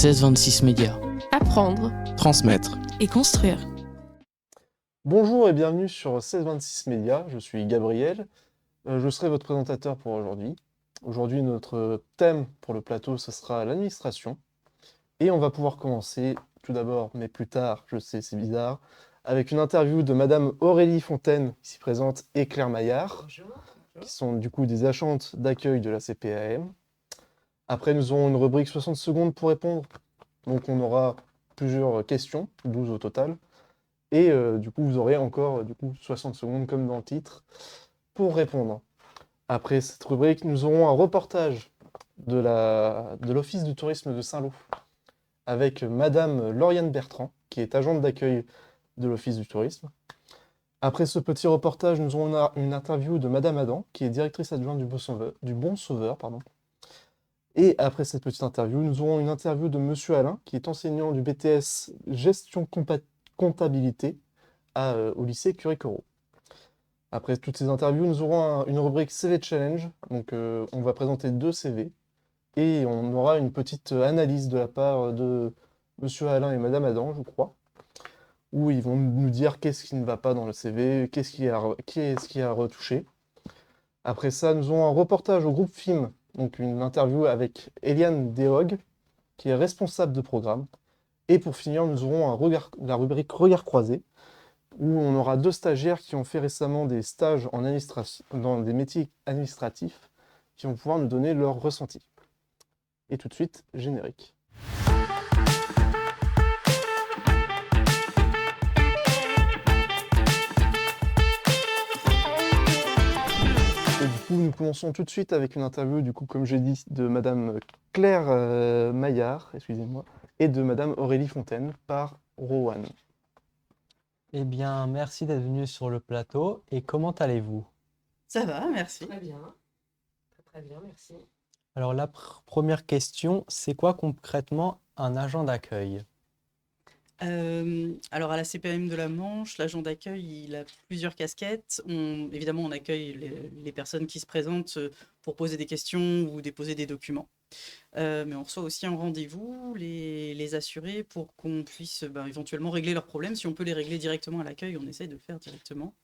1626 Médias. Apprendre Transmettre. et construire. Bonjour et bienvenue sur 1626 Médias, je suis Gabriel, je serai votre présentateur pour aujourd'hui. Aujourd'hui, notre thème pour le plateau, ce sera l'administration. Et on va pouvoir commencer, tout d'abord, mais plus tard, je sais, c'est bizarre, avec une interview de Madame Aurélie Fontaine, ici présente, et Claire Maillard, qui sont du coup des agentes d'accueil de la CPAM. Après, nous aurons une rubrique 60 secondes pour répondre. Donc on aura plusieurs questions, 12 au total. Et du coup, vous aurez encore 60 secondes, comme dans le titre, pour répondre. Après cette rubrique, nous aurons un reportage de l'Office du tourisme de Saint-Lô avec Madame Lauriane Bertrand, qui est agente d'accueil de l'Office du tourisme. Après ce petit reportage, nous aurons une interview de Madame Adam, qui est directrice adjointe du Bon Sauveur. Et après cette petite interview, nous aurons une interview de Monsieur Alain, qui est enseignant du BTS Gestion Comptabilité au lycée Curie-Corot. Après toutes ces interviews, nous aurons une rubrique CV Challenge. Donc on va présenter 2 CV et on aura une petite analyse de la part de Monsieur Alain et Madame Adam, je crois, où ils vont nous dire qu'est-ce qui ne va pas dans le CV, qu'est-ce qui est à retoucher. Après ça, nous aurons un reportage au groupe FIM, donc une interview avec Eliane Dehog, qui est responsable de programme. Et pour finir, nous aurons la rubrique Regard croisé, où on aura 2 stagiaires qui ont fait récemment des stages dans des métiers administratifs, qui vont pouvoir nous donner leur ressenti. Et tout de suite, générique. Et du coup, nous commençons tout de suite avec une interview, comme j'ai dit, de Madame Claire Maillard, excusez-moi, et de Madame Aurélie Fontaine par Rowan. Eh bien, merci d'être venu sur le plateau. Et comment allez-vous? Ça va, merci. Très bien. Très bien, merci. Alors, la première question, c'est quoi concrètement un agent d'accueil? Alors à la CPAM de la Manche, l'agent d'accueil, il a plusieurs casquettes. Évidemment, on accueille les personnes qui se présentent pour poser des questions ou déposer des documents. Mais on reçoit aussi en rendez-vous les assurés pour qu'on puisse éventuellement régler leurs problèmes. Si on peut les régler directement à l'accueil, on essaye de le faire directement.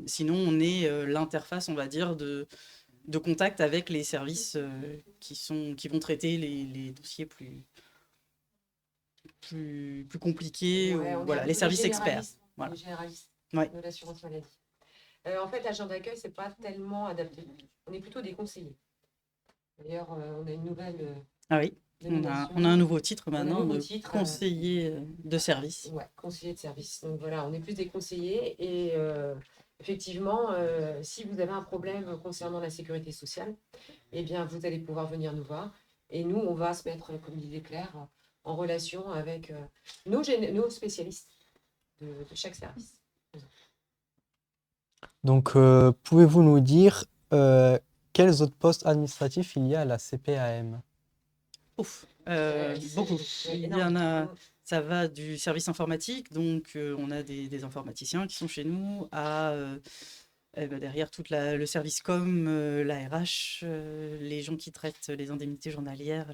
Sinon, on est l'interface, on va dire, de contact avec les services qui vont traiter les dossiers plus compliqués, Ouais, ou on est voilà, un les peu services experts. Voilà. Les généralistes Ouais. de l'assurance maladie. En fait, l'agent d'accueil, c'est pas tellement adapté. On est plutôt des conseillers. D'ailleurs, on a une nouvelle Ah oui, dénomination. on a un nouveau titre maintenant, nouveau de titre, conseiller de service. Ouais, conseiller de service. Donc voilà, on est plus des conseillers. Et effectivement, si vous avez un problème concernant la sécurité sociale, eh bien, vous allez pouvoir venir nous voir. Et nous, on va se mettre, comme disait Claire, en relation avec nos spécialistes de chaque service. Donc, pouvez-vous nous dire quels autres postes administratifs il y a à la CPAM? Ouf, Ouais, beaucoup. c'est Il y énorme. en a, ça va du service informatique, donc on a des informaticiens qui sont chez nous, à derrière tout le service com, la RH, les gens qui traitent les indemnités journalières.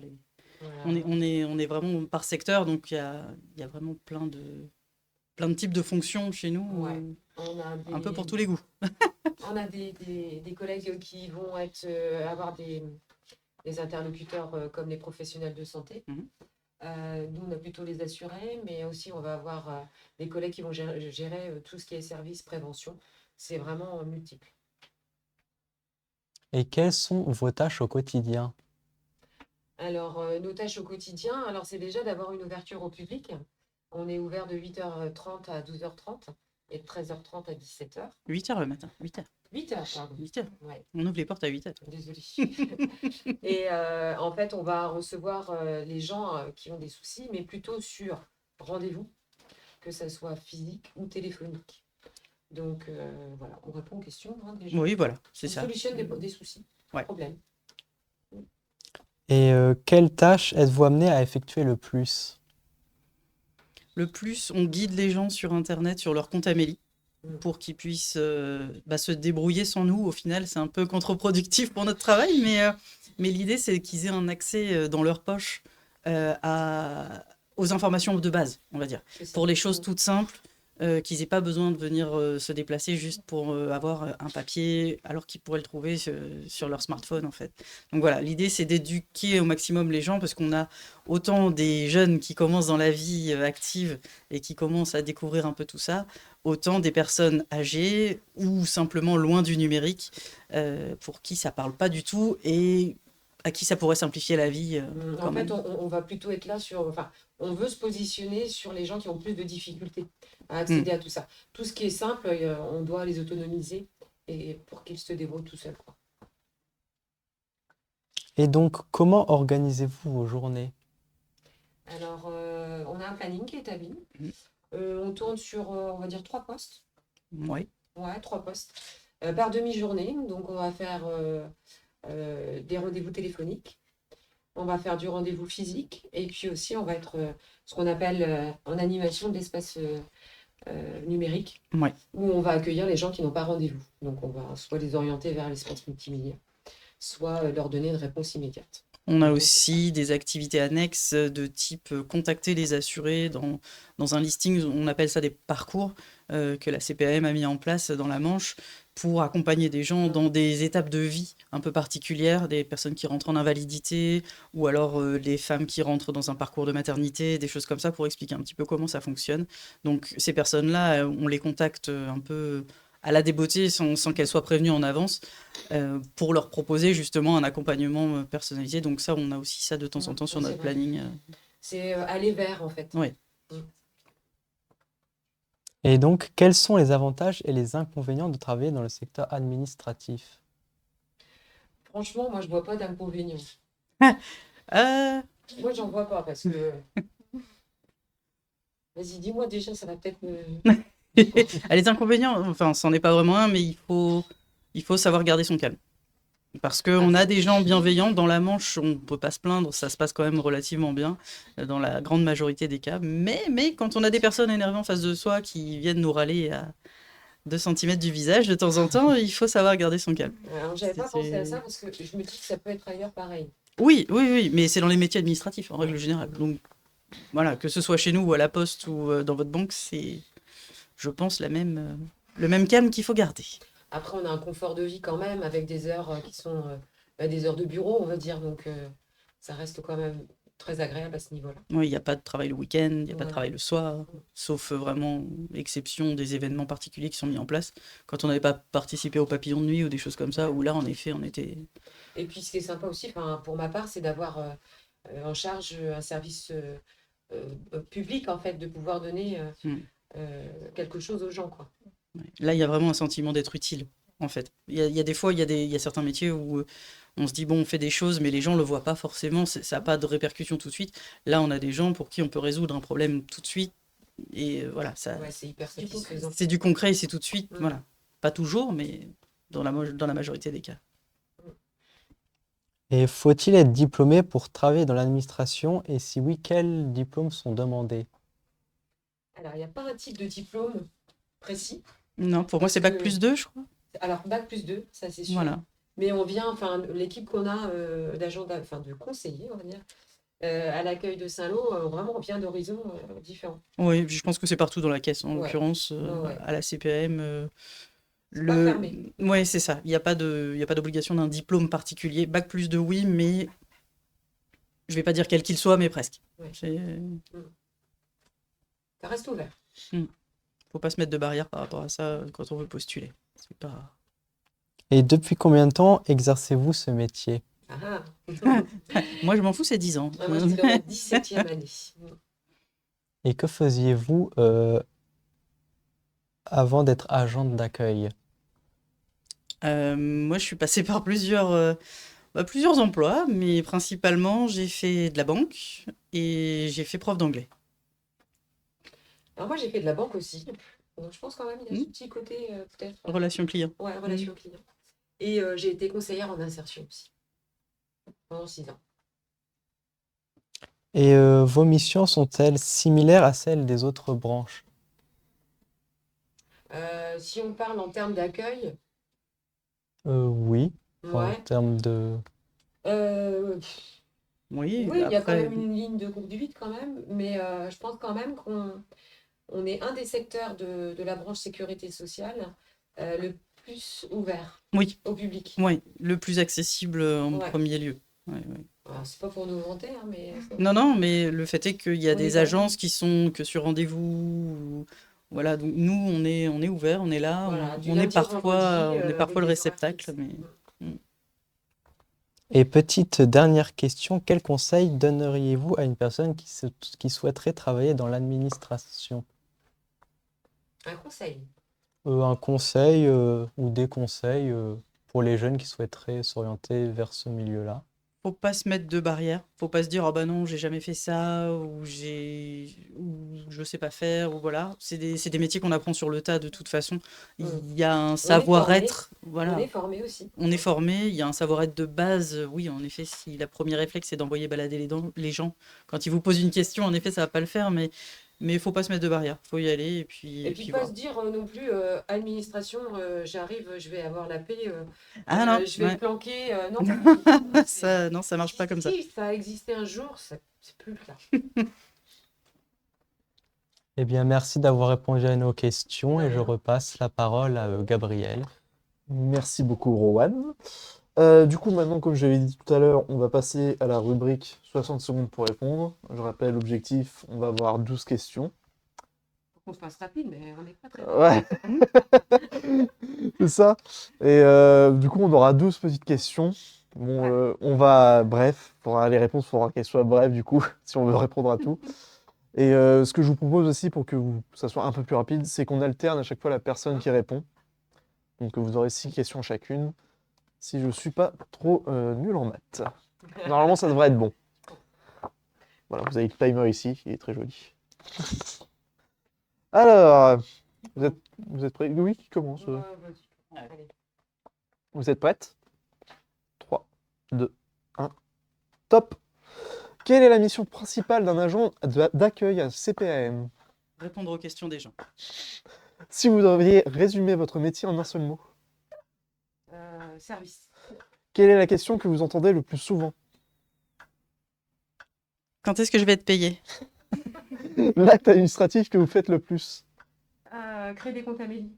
Voilà. On est vraiment par secteur, donc il y a vraiment plein de types de fonctions chez nous, Ouais. On a un peu pour tous les goûts. On a des collègues qui vont avoir des interlocuteurs comme les professionnels de santé. Mhm. Nous, on a plutôt les assurés, mais aussi on va avoir des collègues qui vont gérer tout ce qui est service, prévention. C'est vraiment multiple. Et quelles sont vos tâches au quotidien? Alors, nos tâches au quotidien, alors c'est déjà d'avoir une ouverture au public. On est ouvert de 8h30 à 12h30 et de 13h30 à 17h. 8h le matin, 8h. 8h, pardon. 8h. Ouais. On ouvre les portes à 8h. Désolée. Et en fait, on va recevoir les gens qui ont des soucis, mais plutôt sur rendez-vous, que ça soit physique ou téléphonique. Donc voilà, on répond aux questions des gens. Oui, voilà, c'est On ça. solutionne des soucis, Ouais. problèmes. Et quelles tâches êtes-vous amené à effectuer le plus? Le plus, on guide les gens sur Internet, sur leur compte Amélie, Mm. pour qu'ils puissent se débrouiller sans nous. Au final, c'est un peu contre-productif pour notre travail, mais l'idée, c'est qu'ils aient un accès dans leur poche aux informations de base, on va dire. C'est ça. Pour les choses toutes simples, qu'ils n'aient pas besoin de venir se déplacer juste pour avoir un papier, alors qu'ils pourraient le trouver sur leur smartphone, en fait. Donc voilà, l'idée, c'est d'éduquer au maximum les gens, parce qu'on a autant des jeunes qui commencent dans la vie active et qui commencent à découvrir un peu tout ça, autant des personnes âgées ou simplement loin du numérique, pour qui ça parle pas du tout et à qui ça pourrait simplifier la vie quand En fait, même. on va plutôt être là sur. Enfin, on veut se positionner sur les gens qui ont plus de difficultés à Mm. accéder à tout ça. Tout ce qui est simple, on doit les autonomiser et pour qu'ils se débrouillent tout seuls, quoi. Et donc, comment organisez-vous vos journées? Alors, on a un planning qui est établi. Mm. On tourne sur, on va dire, 3 postes. Ouais. Ouais, 3 postes. Par demi-journée. Donc, on va faire des rendez-vous téléphoniques. On va faire du rendez-vous physique. Et puis aussi, on va être ce qu'on appelle en animation de l'espace numérique, Ouais. où on va accueillir les gens qui n'ont pas rendez-vous. Donc, on va soit les orienter vers l'espace multimédia, soit leur donner une réponse immédiate. On a Donc, aussi des activités annexes de type contacter les assurés dans un listing, on appelle ça des parcours que la CPAM a mis en place dans la Manche pour accompagner des gens dans des étapes de vie un peu particulières, des personnes qui rentrent en invalidité ou alors les femmes qui rentrent dans un parcours de maternité, des choses comme ça pour expliquer un petit peu comment ça fonctionne. Donc ces personnes-là, on les contacte un peu à la débeauté sans qu'elles soient prévenues en avance pour leur proposer justement un accompagnement personnalisé. Donc ça, on a aussi ça de temps en temps sur c'est notre vrai. planning. C'est aller vers, en fait. Ouais. Et donc, quels sont les avantages et les inconvénients de travailler dans le secteur administratif? Franchement, moi, je vois pas d'inconvénients. Euh, Moi, j'en vois pas parce que. Vas-y, dis-moi déjà, ça va peut-être me. les inconvénients, enfin, c'en est pas vraiment un, mais il faut savoir garder son calme. Parce qu'on a des gens bienveillants dans la Manche, on peut pas se plaindre, ça se passe quand même relativement bien dans la grande majorité des cas. Mais quand on a des personnes énervées en face de soi qui viennent nous râler à 2 centimètres du visage de temps en temps, il faut savoir garder son calme. Alors, j'avais pas C'est- pensé à ça parce que je me dis que ça peut être ailleurs pareil. Oui, oui, oui, mais c'est dans les métiers administratifs en règle générale. Donc voilà, que ce soit chez nous ou à la poste ou dans votre banque, c'est, je pense, le même calme qu'il faut garder. Après, on a un confort de vie quand même avec des heures qui sont des heures de bureau, on va dire. Donc, ça reste quand même très agréable à ce niveau-là. Oui, il n'y a pas de travail le week-end, il n'y a pas de Voilà. travail le soir, sauf vraiment exception des événements particuliers qui sont mis en place. Quand on n'avait pas participé au papillon de nuit ou des choses comme ça, où là, en effet, on était... Et puis, ce qui est sympa aussi, enfin, pour ma part, c'est d'avoir en charge un service public, en fait, de pouvoir donner Hmm. quelque chose aux gens, quoi. Ouais. Là, il y a vraiment un sentiment d'être utile, en fait. Il y a des fois, il y a certains métiers où on se dit, bon, on fait des choses, mais les gens ne le voient pas forcément, ça n'a pas de répercussion tout de suite. Là, on a des gens pour qui on peut résoudre un problème tout de suite. Et voilà, Ouais, c'est hyper satisfaisant. c'est du concret et c'est tout de suite. Mm. Voilà. Pas toujours, mais dans la majorité des cas. Et faut-il être diplômé pour travailler dans l'administration? Et si oui, quels diplômes sont demandés? Alors, il n'y a pas un type de diplôme précis. Non, pour moi, c'est bac que- plus 2, je crois. Alors, bac+2, ça c'est sûr. Voilà. Mais on vient, enfin, l'équipe qu'on a d'agents, enfin, de conseillers, on va dire, à l'accueil de Saint-Lô, vraiment, on vient d'horizons différents. Oui, je pense que c'est partout dans la caisse, en Ouais. l'occurrence, Ouais. à la CPM. C'est pas fermé. Ouais, c'est ça. Il y a pas d'obligation d'un diplôme particulier. Bac plus 2, oui, mais je vais pas dire quel qu'il soit, mais presque. Ouais. C'est- Ça reste ouvert. Faut pas se mettre de barrière par rapport à ça quand on veut postuler. C'est pas... Et depuis combien de temps exercez-vous ce métier? Ah, Moi, je m'en fous, c'est 10 ans. ah, moi, j'étais dans ma 17e année. Et que faisiez-vous avant d'être agente d'accueil? Moi, je suis passée par plusieurs emplois, mais principalement, j'ai fait de la banque et j'ai fait prof d'anglais. Alors, moi, j'ai fait de la banque aussi. Donc, je pense quand même qu'il y a ce Mm. petit côté, peut-être. Relation client. Ouais, relation client. Et j'ai été conseillère en insertion aussi, pendant 6 ans. Et vos missions sont-elles similaires à celles des autres branches? Si on parle en termes d'accueil, Oui, en ouais. termes de... Euh, Oui, Oui, il y a quand après, même une ligne de conduite quand même, mais je pense quand même qu'on est un des secteurs de la branche sécurité sociale le plus ouvert oui, au public. oui, le plus accessible en Ouais. premier lieu. Ouais, ouais. Alors, c'est pas pour nous vanter, hein, mais Non, non, mais le fait est qu'il y a On est des quand même- agences qui sont que sur rendez-vous. Voilà, donc nous, on est ouvert, on est là, voilà, du on est lundi au vendredi, on est parfois le avec des horaires réceptacle, fixes. mais Et petite dernière question, quel conseil donneriez-vous à une personne qui souhaiterait travailler dans l'administration? Un conseil. Un conseil ou des conseils pour les jeunes qui souhaiteraient s'orienter vers ce milieu-là? faut pas se mettre de barrières. Faut pas se dire, ah bah non, j'ai jamais fait ça, ou je sais pas faire, ou voilà. C'est des métiers qu'on apprend sur le tas de toute façon. Il y a un savoir-être, On voilà. est formé aussi. On est formé, il y a un savoir-être de base. Oui, en effet, si la première réflexe c'est d'envoyer balader les gens, quand ils vous posent une question, en effet, ça va pas le faire, mais il faut pas se mettre de barrières. Faut y aller et puis, Et puis pas voilà. se dire non plus, administration, j'arrive, je vais avoir la paix, Ah non, je vais ouais. me planquer. Non, Ça, non, ça marche pas comme ça. Si ça a existé un jour, c'est plus le cas. Eh bien, merci d'avoir répondu à nos questions De et je rien. repasse la parole à Gabriel. Merci beaucoup, Rowan. Du coup, maintenant, comme je l'avais dit tout à l'heure, on va passer à la rubrique 60 secondes pour répondre. Je rappelle l'objectif, on va avoir 12 questions. Faut qu'on se fasse rapide, mais on n'est pas très Ouais, c'est ça. Et du coup, on aura 12 petites questions. Bon, Ouais. on va, bref, les réponses, il faudra qu'elles soient brèves, du coup, si on veut répondre à tout. Et ce que je vous propose aussi pour que ça soit un peu plus rapide, c'est qu'on alterne à chaque fois la personne qui répond. Donc vous aurez 6 questions chacune, si je ne suis pas trop nul en maths. Normalement, ça devrait être bon. Voilà, vous avez le timer ici, il est très joli. Alors, vous êtes prêts? Oui, qui commence? Ouais, vas-y. Allez. Vous êtes prêtes? 3, 2, 1, top! Quelle est la mission principale d'un agent d'accueil à CPAM? Répondre aux questions des gens. Si vous deviez résumer votre métier en un seul mot, Service. quelle est la question que vous entendez le plus souvent? Quand est-ce que je vais être payé? L'acte administratif que vous faites le plus? Créer des comptes Amélie.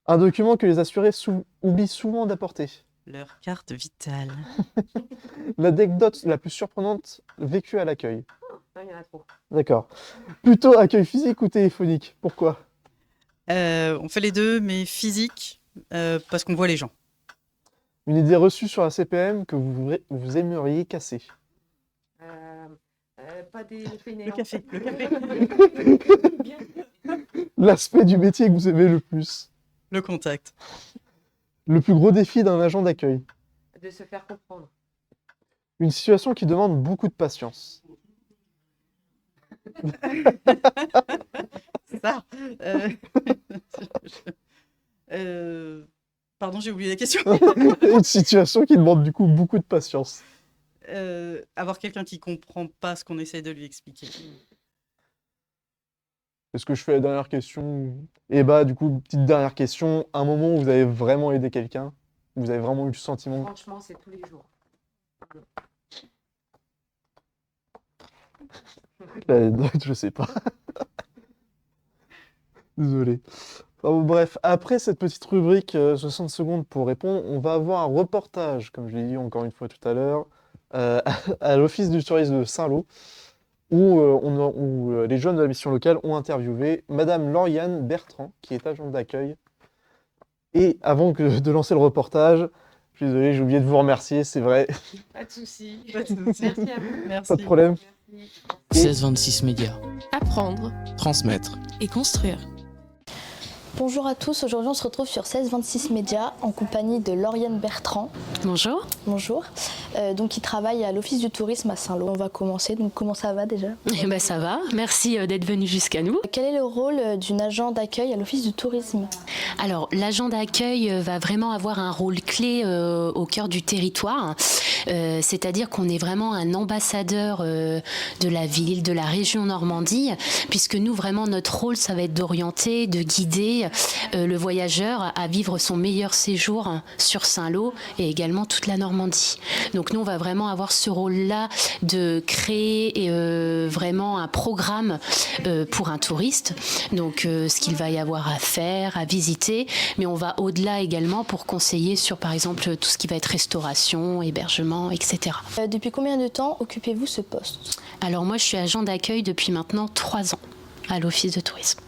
Un document que les assurés oublient souvent d'apporter? Leur carte vitale. L'anecdote la plus surprenante vécue à l'accueil? Ah, il y en a trop. D'accord. Plutôt accueil physique ou téléphonique? Pourquoi? On fait les deux, mais physique, parce qu'on voit les gens. Une idée reçue sur la CPM que vous aimeriez casser? Pas des Le fainéants. café, le café. Bien. L'aspect du métier que vous aimez le plus? Le contact. Le plus gros défi d'un agent d'accueil? De se faire comprendre. Une situation qui demande beaucoup de patience? C'est ça. Pardon, j'ai oublié la question. Une situation qui demande du coup beaucoup de patience. Avoir quelqu'un qui comprend pas ce qu'on essaie de lui expliquer. Est-ce que je fais la dernière question? Et bah du coup, petite dernière question. Un moment où vous avez vraiment aidé quelqu'un? Vous avez vraiment eu le sentiment? Franchement, c'est tous les jours. Je sais pas. Désolé. Enfin, bon, bref, après cette petite rubrique 60 secondes pour répondre, on va avoir un reportage, comme je l'ai dit encore une fois tout à l'heure, à l'Office du tourisme de Saint-Lô, où les jeunes de la mission locale ont interviewé Madame Lauriane Bertrand, qui est agente d'accueil. Et avant de lancer le reportage, je suis désolé, j'ai oublié de vous remercier, c'est vrai, Pas de soucis. Pas de souci. Merci à vous. Merci. pas de problème. Merci. 1626 Médias. Apprendre Transmettre. et construire. Bonjour à tous, aujourd'hui on se retrouve sur 1626 Médias en compagnie de Lauriane Bertrand. Bonjour. Bonjour. Donc qui travaille à l'Office du tourisme à Saint-Lô. On va commencer, donc comment ça va déjà? Eh ben ça va, merci d'être venu jusqu'à nous. Quel est le rôle d'une agent d'accueil à l'Office du tourisme? Alors l'agent d'accueil va vraiment avoir un rôle clé au cœur du territoire, c'est-à-dire qu'on est vraiment un ambassadeur de la ville, de la région Normandie, puisque nous vraiment notre rôle ça va être d'orienter, de guider le voyageur à vivre son meilleur séjour sur Saint-Lô et également toute la Normandie. Donc nous, on va vraiment avoir ce rôle-là de créer vraiment un programme pour un touriste. Donc ce qu'il va y avoir à faire, à visiter, mais on va au-delà également pour conseiller sur par exemple tout ce qui va être restauration, hébergement, etc. Depuis combien de temps occupez-vous ce poste? Alors moi, je suis agent d'accueil depuis maintenant 3 ans à l'Office de tourisme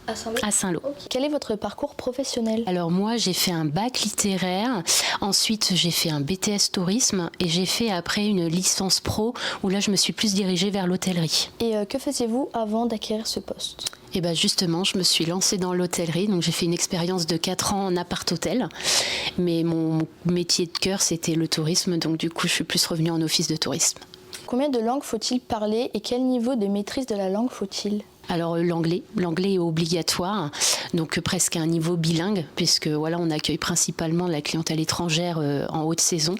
à Saint-Lô. Quel est votre parcours professionnel? Alors moi, j'ai fait un bac littéraire, ensuite j'ai fait un BTS tourisme et j'ai fait après une licence pro où là je me suis plus dirigée vers l'hôtellerie. Et que faisiez-vous avant d'acquérir ce poste? Et bien justement, je me suis lancée dans l'hôtellerie, donc j'ai fait une expérience de 4 ans en appart-hôtel, mais mon métier de cœur c'était le tourisme, donc du coup je suis plus revenue en office de tourisme. Combien de langues faut-il parler et quel niveau de maîtrise de la langue faut-il? Alors l'anglais est obligatoire, donc presque un niveau bilingue, puisque voilà, on accueille principalement la clientèle étrangère en haute saison.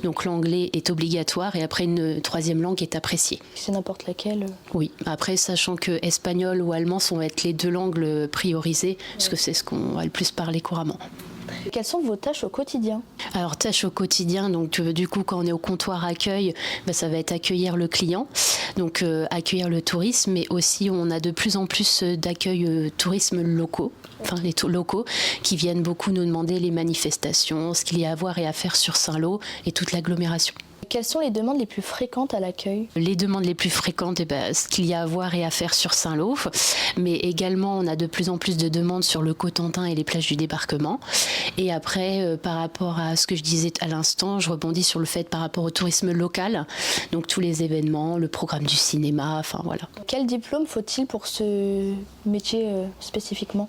Donc l'anglais est obligatoire et après une troisième langue est appréciée. C'est n'importe laquelle? Oui, après sachant que espagnol ou allemand vont être les 2 langues priorisées, parce que c'est ce qu'on va le plus parler couramment. Quelles sont vos tâches au quotidien? Alors tâches au quotidien, donc du coup quand on est au comptoir accueil, ça va être accueillir le client, donc accueillir le tourisme, mais aussi on a de plus en plus d'accueil tourisme locaux, enfin les locaux qui viennent beaucoup nous demander les manifestations, ce qu'il y a à voir et à faire sur Saint-Lô et toute l'agglomération. Quelles sont les demandes les plus fréquentes à l'accueil? Les demandes les plus fréquentes, ce qu'il y a à voir et à faire sur Saint-Lô, mais également on a de plus en plus de demandes sur le Cotentin et les plages du débarquement. Et après, par rapport à ce que je disais à l'instant, je rebondis sur le fait par rapport au tourisme local, donc tous les événements, le programme du cinéma, enfin voilà. Quel diplôme faut-il pour ce métier spécifiquement?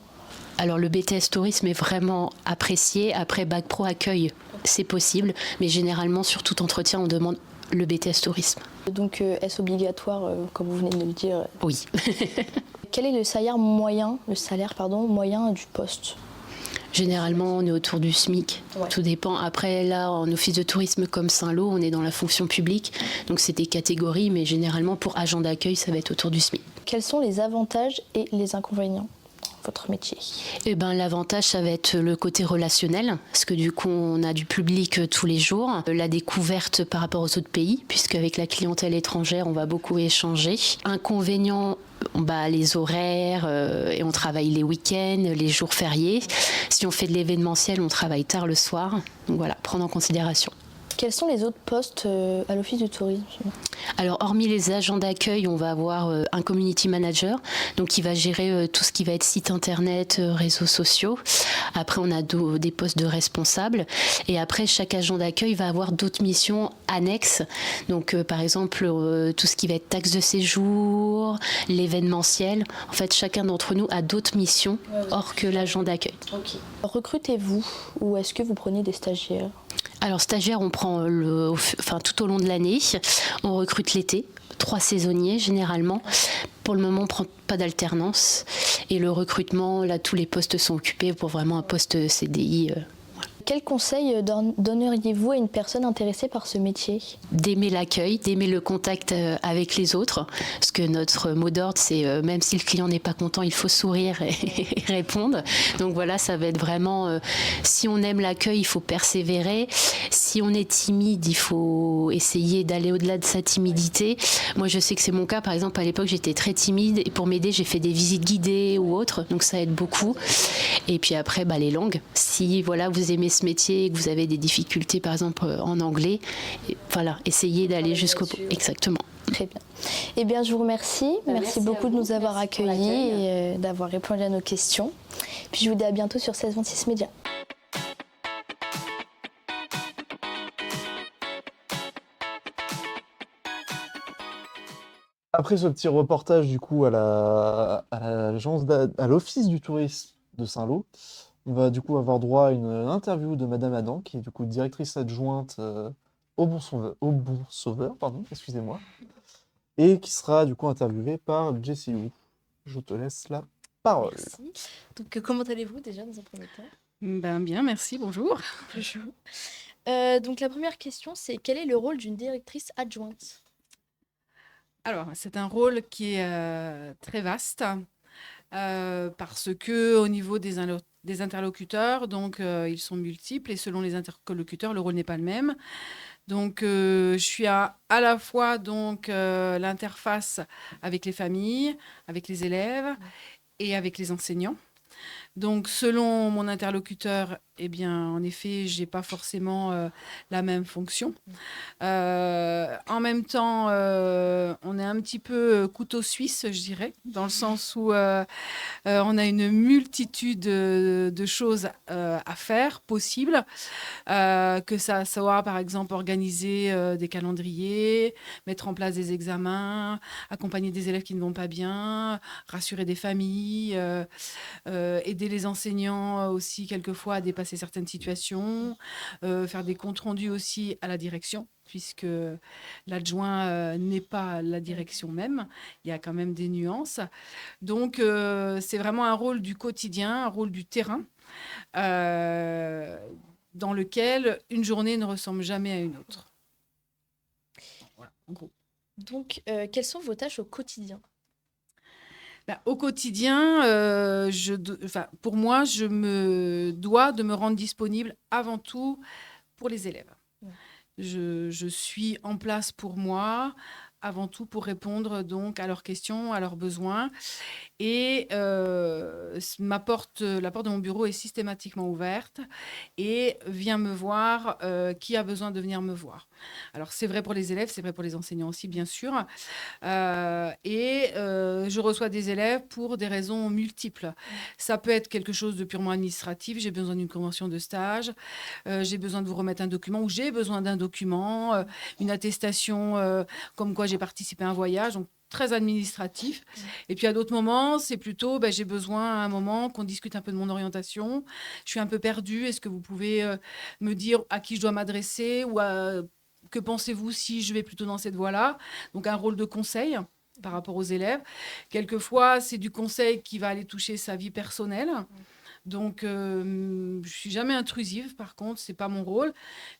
Alors le BTS tourisme est vraiment apprécié. Après bac pro accueil, c'est possible, mais généralement sur tout entretien, on demande le BTS tourisme. Donc est-ce obligatoire, comme vous venez de le dire? Oui. Quel est le salaire moyen du poste? Généralement, on est autour du SMIC. Ouais. Tout dépend. Après, là, en office de tourisme comme Saint-Lô, on est dans la fonction publique. Donc, c'est des catégories, mais généralement, pour agent d'accueil, ça va être autour du SMIC. Quels sont les avantages et les inconvénients de votre métier? Eh ben, l'avantage, ça va être le côté relationnel, parce que du coup, on a du public tous les jours. La découverte par rapport aux autres pays, puisque avec la clientèle étrangère, on va beaucoup échanger. Inconvénient, les horaires, et on travaille les week-ends, les jours fériés. Si on fait de l'événementiel, on travaille tard le soir. Donc voilà, prendre en considération. Quels sont les autres postes à l'office du tourisme? Alors, hormis les agents d'accueil, on va avoir un community manager, donc qui va gérer tout ce qui va être site internet, réseaux sociaux. Après, on a des postes de responsables. Et après, chaque agent d'accueil va avoir d'autres missions annexes. Donc, par exemple, tout ce qui va être taxe de séjour, l'événementiel. En fait, chacun d'entre nous a d'autres missions hors que l'agent d'accueil. Okay. Recrutez-vous ou est-ce que vous prenez des stagiaires? Alors, stagiaire, on prend tout au long de l'année. On recrute l'été, 3 saisonniers généralement. Pour le moment, on ne prend pas d'alternance. Et le recrutement, là, tous les postes sont occupés pour vraiment un poste CDI. Quel conseil donneriez-vous à une personne intéressée par ce métier? D'aimer l'accueil, d'aimer le contact avec les autres. Parce que notre mot d'ordre, c'est même si le client n'est pas content, il faut sourire et répondre. Donc voilà, ça va être vraiment, si on aime l'accueil, il faut persévérer. Si on est timide, il faut essayer d'aller au-delà de sa timidité. Moi, je sais que c'est mon cas. Par exemple, à l'époque, j'étais très timide. Et pour m'aider, j'ai fait des visites guidées ou autres. Donc ça aide beaucoup. Et puis après, les langues. Si voilà, vous aimez ce métier et que vous avez des difficultés, par exemple, en anglais, essayez d'aller jusqu'au bout. Exactement. Très bien. Eh bien, je vous remercie. Merci beaucoup de nous avoir accueillis et d'avoir répondu à nos questions. Puis je vous dis à bientôt sur 1626 Média. Après ce petit reportage du coup à l'office du tourisme de Saint-Lô, on va du coup avoir droit à une interview de Madame Adam, qui est du coup directrice adjointe au Bon Sauveur, pardon, excusez-moi, et qui sera du coup interviewée par Jessie Wu. Je te laisse la parole. Merci. Donc, comment allez-vous déjà dans un premier temps? Bien, merci, bonjour. Bonjour. Donc, la première question, c'est quel est le rôle d'une directrice adjointe? Alors, c'est un rôle qui est très vaste parce que au niveau des interlocuteurs, donc ils sont multiples et selon les interlocuteurs, le rôle n'est pas le même. Donc, je suis à la fois donc, l'interface avec les familles, avec les élèves et avec les enseignants. Donc, selon mon interlocuteur, eh bien, en effet, je n'ai pas forcément la même fonction. En même temps, on est un petit peu couteau suisse, je dirais, dans le sens où on a une multitude de choses à faire, possibles, que ça soit, par exemple, organiser des calendriers, mettre en place des examens, accompagner des élèves qui ne vont pas bien, rassurer des familles, aider les enseignants aussi quelquefois à dépasser certaines situations, faire des comptes rendus aussi à la direction, puisque l'adjoint n'est pas la direction même. Il y a quand même des nuances. Donc, c'est vraiment un rôle du quotidien, un rôle du terrain, dans lequel une journée ne ressemble jamais à une autre. Voilà, en gros. Donc, quelles sont vos tâches au quotidien? Au quotidien, pour moi, je me dois de me rendre disponible avant tout pour les élèves. Ouais. Je suis en place pour moi, avant tout pour répondre donc à leurs questions, à leurs besoins. Et la porte de mon bureau est systématiquement ouverte et vient me voir qui a besoin de venir me voir. Alors, c'est vrai pour les élèves, c'est vrai pour les enseignants aussi, bien sûr. Je reçois des élèves pour des raisons multiples. Ça peut être quelque chose de purement administratif. J'ai besoin d'une convention de stage. J'ai besoin de vous remettre un document ou j'ai besoin d'un document, une attestation comme quoi j'ai participé à un voyage. Donc, très administratif. Et puis à d'autres moments, c'est plutôt, j'ai besoin à un moment qu'on discute un peu de mon orientation. Je suis un peu perdue. Est-ce que vous pouvez me dire à qui je dois m'adresser ou que pensez-vous si je vais plutôt dans cette voie-là? Donc un rôle de conseil par rapport aux élèves. Quelquefois, c'est du conseil qui va aller toucher sa vie personnelle. Donc, je suis jamais intrusive, par contre, c'est pas mon rôle.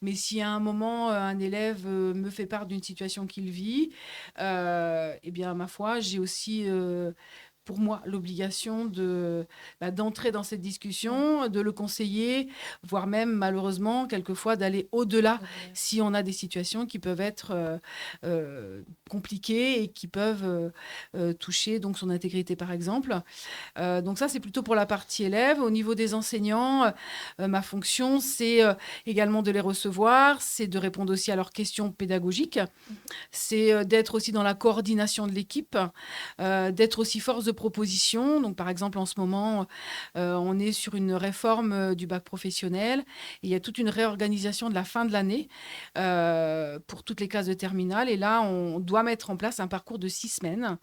Mais si à un moment, un élève me fait part d'une situation qu'il vit, eh bien, ma foi, j'ai aussi, pour moi, l'obligation d'entrer dans cette discussion, de le conseiller, voire même, malheureusement, quelquefois, d'aller au-delà si on a des situations qui peuvent être compliquées et qui peuvent toucher donc, son intégrité, par exemple. Donc ça, c'est plutôt pour la partie élève. Au niveau des enseignants, ma fonction, c'est également de les recevoir, c'est de répondre aussi à leurs questions pédagogiques, c'est d'être aussi dans la coordination de l'équipe, d'être aussi force de proposition. Donc, par exemple, en ce moment, on est sur une réforme du bac professionnel. Et il y a toute une réorganisation de la fin de l'année pour toutes les classes de terminale. Et là, on doit mettre en place un parcours de 6 semaines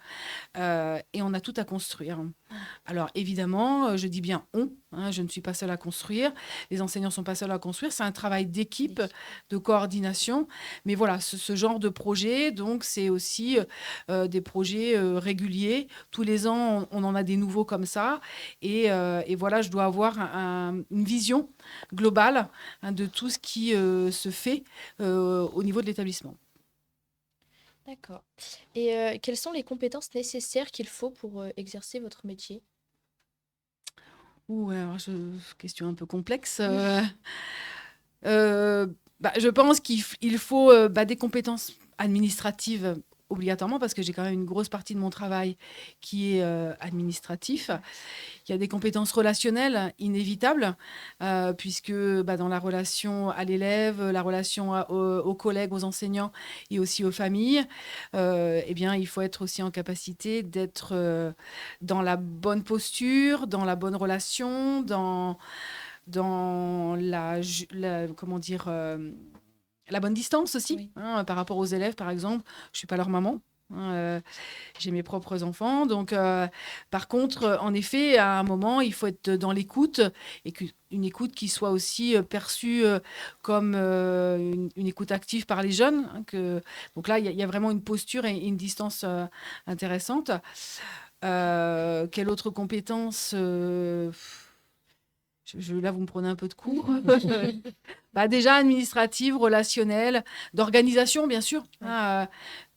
et on a tout à construire. Alors, évidemment, je dis bien on, je ne suis pas seule à construire. Les enseignants ne sont pas seuls à construire. C'est un travail d'équipe, de coordination. Mais voilà, ce genre de projet, donc, c'est aussi des projets réguliers. Tous les ans, on en a des nouveaux comme ça. Et voilà, je dois avoir une vision globale de tout ce qui se fait au niveau de l'établissement. D'accord. Et quelles sont les compétences nécessaires qu'il faut pour exercer votre métier? Alors, question un peu complexe. Je pense qu'il faut des compétences administratives obligatoirement parce que j'ai quand même une grosse partie de mon travail qui est administratif. Il y a des compétences relationnelles inévitables puisque dans la relation à l'élève, la relation aux collègues, aux enseignants et aussi aux familles, il faut être aussi en capacité d'être dans la bonne posture, dans la bonne relation, dans la bonne distance aussi, par rapport aux élèves, par exemple. Je ne suis pas leur maman. J'ai mes propres enfants. Donc, par contre, en effet, à un moment, il faut être dans l'écoute et une écoute qui soit aussi perçue comme une écoute active par les jeunes. Donc là, il y a vraiment une posture et une distance intéressante. Quelle autre compétence là, vous me prenez un peu de cours. Déjà administrative, relationnelle, d'organisation, bien sûr.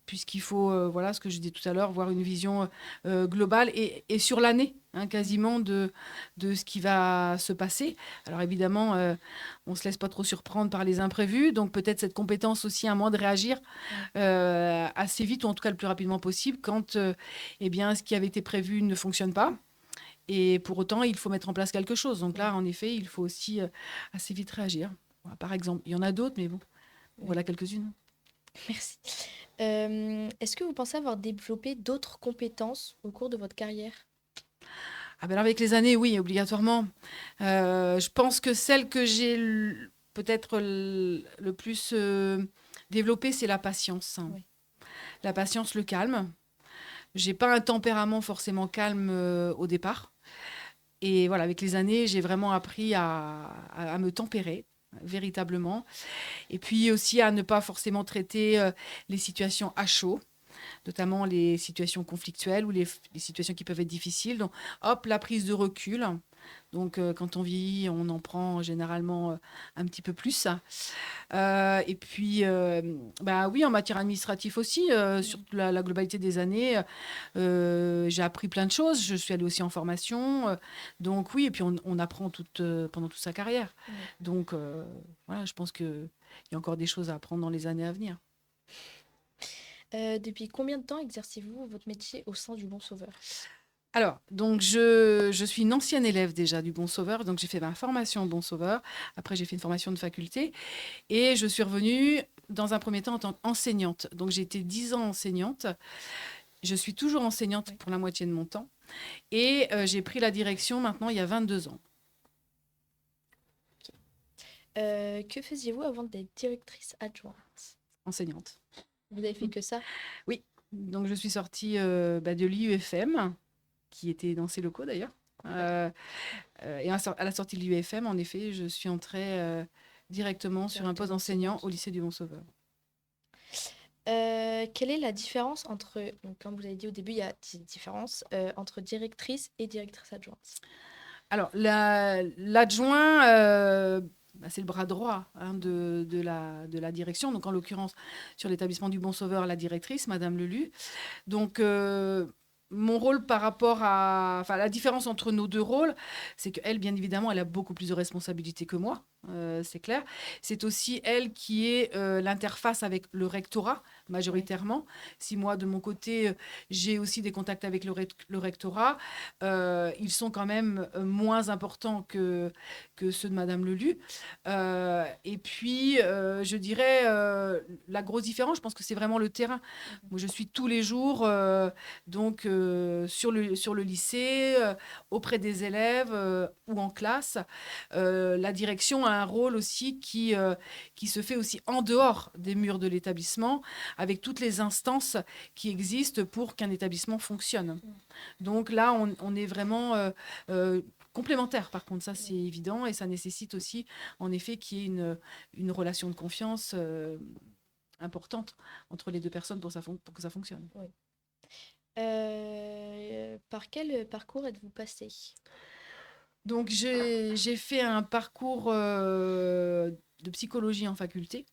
puisqu'il faut, voilà ce que je disais tout à l'heure, voir une vision globale et sur l'année, hein, quasiment de ce qui va se passer. Alors évidemment, on ne se laisse pas trop surprendre par les imprévus, donc peut-être cette compétence aussi à moi de réagir assez vite, ou en tout cas le plus rapidement possible, quand eh bien, ce qui avait été prévu ne fonctionne pas. Et pour autant, il faut mettre en place quelque chose. Donc là, en effet, il faut aussi assez vite réagir. Voilà, par exemple, il y en a d'autres, mais bon, voilà quelques-unes. Merci. Est-ce que vous pensez avoir développé d'autres compétences au cours de votre carrière? Ah ben alors, avec les années, oui, obligatoirement. Je pense que celle que j'ai peut-être le plus développée, c'est la patience. Oui. La patience, le calme. J'ai pas un tempérament forcément calme au départ. Et voilà, avec les années, j'ai vraiment appris à me tempérer, véritablement. Et puis aussi à ne pas forcément traiter les situations à chaud, notamment les situations conflictuelles ou les situations qui peuvent être difficiles. Donc, hop, la prise de recul. Donc, quand on vieillit, on en prend généralement un petit peu plus. Et puis, bah oui, en matière administrative aussi, sur la globalité des années, j'ai appris plein de choses. Je suis allée aussi en formation. Donc oui, et puis on apprend pendant toute sa carrière. Donc voilà, je pense qu'il y a encore des choses à apprendre dans les années à venir. Depuis combien de temps exercez-vous votre métier au sein du Bon Sauveur? Alors, donc je suis une ancienne élève déjà du Bon Sauveur, donc j'ai fait ma formation au Bon Sauveur. Après, j'ai fait une formation de faculté et je suis revenue dans un premier temps en tant qu'enseignante. Donc, j'ai été 10 ans enseignante. Je suis toujours enseignante pour la moitié de mon temps et j'ai pris la direction maintenant il y a 22 ans. Que faisiez-vous avant d'être directrice adjointe? Enseignante. Vous avez fait que ça? Oui, donc je suis sortie de l'IUFM, qui était dans ces locaux d'ailleurs. Et à la sortie de l'IUFM, en effet, je suis entrée directement sur un poste d'enseignant au lycée du Bon Sauveur. Quelle est la différence entre, donc comme vous avez dit au début, il y a des différences entre directrice et directrice adjointe? Alors, l'adjoint, c'est le bras droit de la direction. Donc, en l'occurrence, sur l'établissement du Bon Sauveur, la directrice, Madame Lelu. Donc, mon rôle par rapport à... Enfin, la différence entre nos deux rôles, c'est qu'elle, bien évidemment, elle a beaucoup plus de responsabilités que moi, c'est clair. C'est aussi elle qui est l'interface avec le rectorat, majoritairement. Si moi, de mon côté, j'ai aussi des contacts avec le rectorat, ils sont quand même moins importants que ceux de Madame Lelu. Et puis, je dirais, la grosse différence, je pense que c'est vraiment le terrain. Moi, je suis tous les jours donc sur le lycée, auprès des élèves ou en classe. La direction a un rôle aussi qui se fait aussi en dehors des murs de l'établissement, avec toutes les instances qui existent pour qu'un établissement fonctionne. Donc là, on est vraiment complémentaires, par contre, ça c'est évident, et ça nécessite aussi, en effet, qu'il y ait une relation de confiance importante entre les deux personnes pour que ça fonctionne. Oui. Par quel parcours êtes-vous passé? Donc j'ai fait un parcours de psychologie en faculté,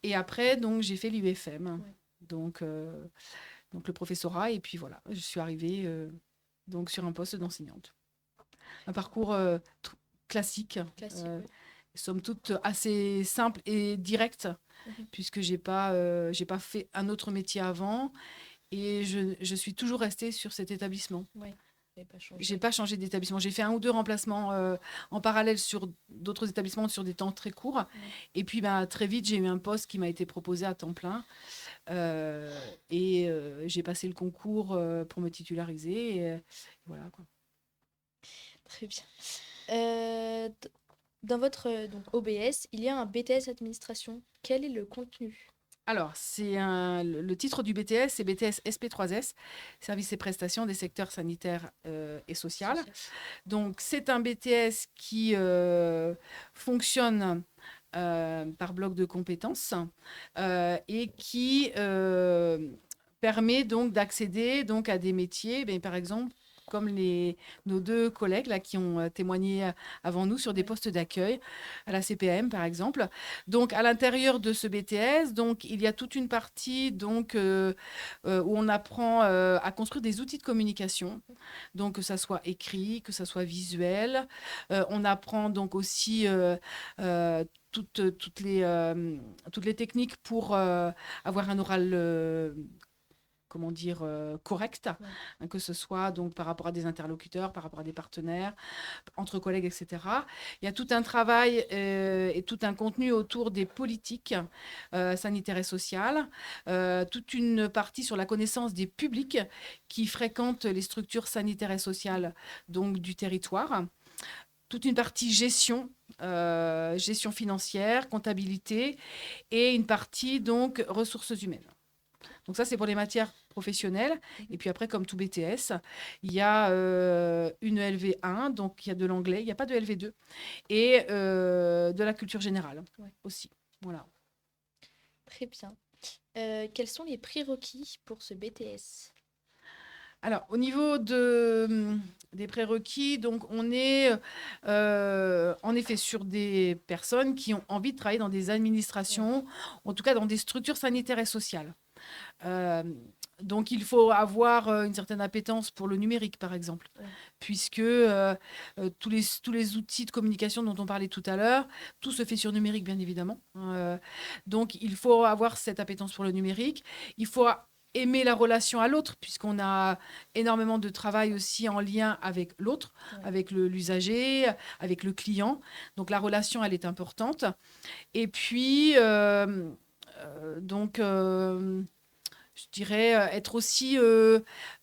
et après donc j'ai fait l'UFM, donc le professorat, et puis voilà, je suis arrivée donc sur un poste d'enseignante. Un parcours classique, somme toute assez simple et direct, puisque j'ai pas fait un autre métier avant, et je suis toujours restée sur cet établissement. Oui. J'ai pas changé d'établissement. J'ai fait 1 ou 2 remplacements en parallèle sur d'autres établissements sur des temps très courts. Et puis très vite, j'ai eu un poste qui m'a été proposé à temps plein. Et j'ai passé le concours pour me titulariser. Et voilà, quoi. Très bien. Dans votre OBS, il y a un BTS administration. Quel est le contenu? Alors, le titre du BTS, c'est BTS SP3S, Services et prestations des secteurs sanitaires et social. Donc, c'est un BTS qui fonctionne par bloc de compétences et qui permet donc d'accéder donc à des métiers, par exemple, comme nos deux collègues là, qui ont témoigné avant nous sur des postes d'accueil, à la CPM par exemple. Donc, à l'intérieur de ce BTS, donc, il y a toute une partie donc, où on apprend à construire des outils de communication, donc que ça soit écrit, que ça soit visuel. On apprend donc aussi toutes les techniques pour avoir un oral comment dire, correct, hein, que ce soit donc par rapport à des interlocuteurs, par rapport à des partenaires, entre collègues, etc. Il y a tout un travail et tout un contenu autour des politiques sanitaires et sociales, toute une partie sur la connaissance des publics qui fréquentent les structures sanitaires et sociales donc, du territoire, toute une partie gestion, gestion financière, comptabilité, et une partie donc ressources humaines. Donc ça, c'est pour les matières professionnelles. Et puis après, comme tout BTS, il y a une LV1, donc il y a de l'anglais, il n'y a pas de LV2, et de la culture générale aussi. Voilà. Très bien. Quels sont les prérequis pour ce BTS? Alors, au niveau des prérequis, donc on est en effet sur des personnes qui ont envie de travailler dans des administrations, en tout cas dans des structures sanitaires et sociales. Donc, il faut avoir une certaine appétence pour le numérique, par exemple, puisque tous les outils de communication dont on parlait tout à l'heure, tout se fait sur numérique, bien évidemment. Donc, il faut avoir cette appétence pour le numérique. Il faut aimer la relation à l'autre, puisqu'on a énormément de travail aussi en lien avec l'autre, avec l'usager, avec le client. Donc, la relation, elle est importante. Et puis, donc, je dirais être aussi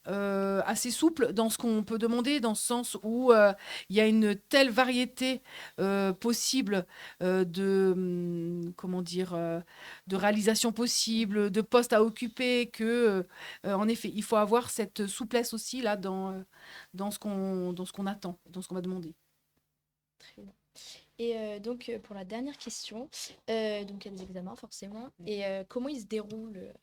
assez souple dans ce qu'on peut demander, dans ce sens où il y a une telle variété possible comment dire, de réalisations possibles, de postes à occuper, que, en effet, il faut avoir cette souplesse aussi là, dans ce qu'on attend, dans ce qu'on va demander. Très bien. Et donc, pour la dernière question, donc il y a des examens forcément, et comment ils se déroulent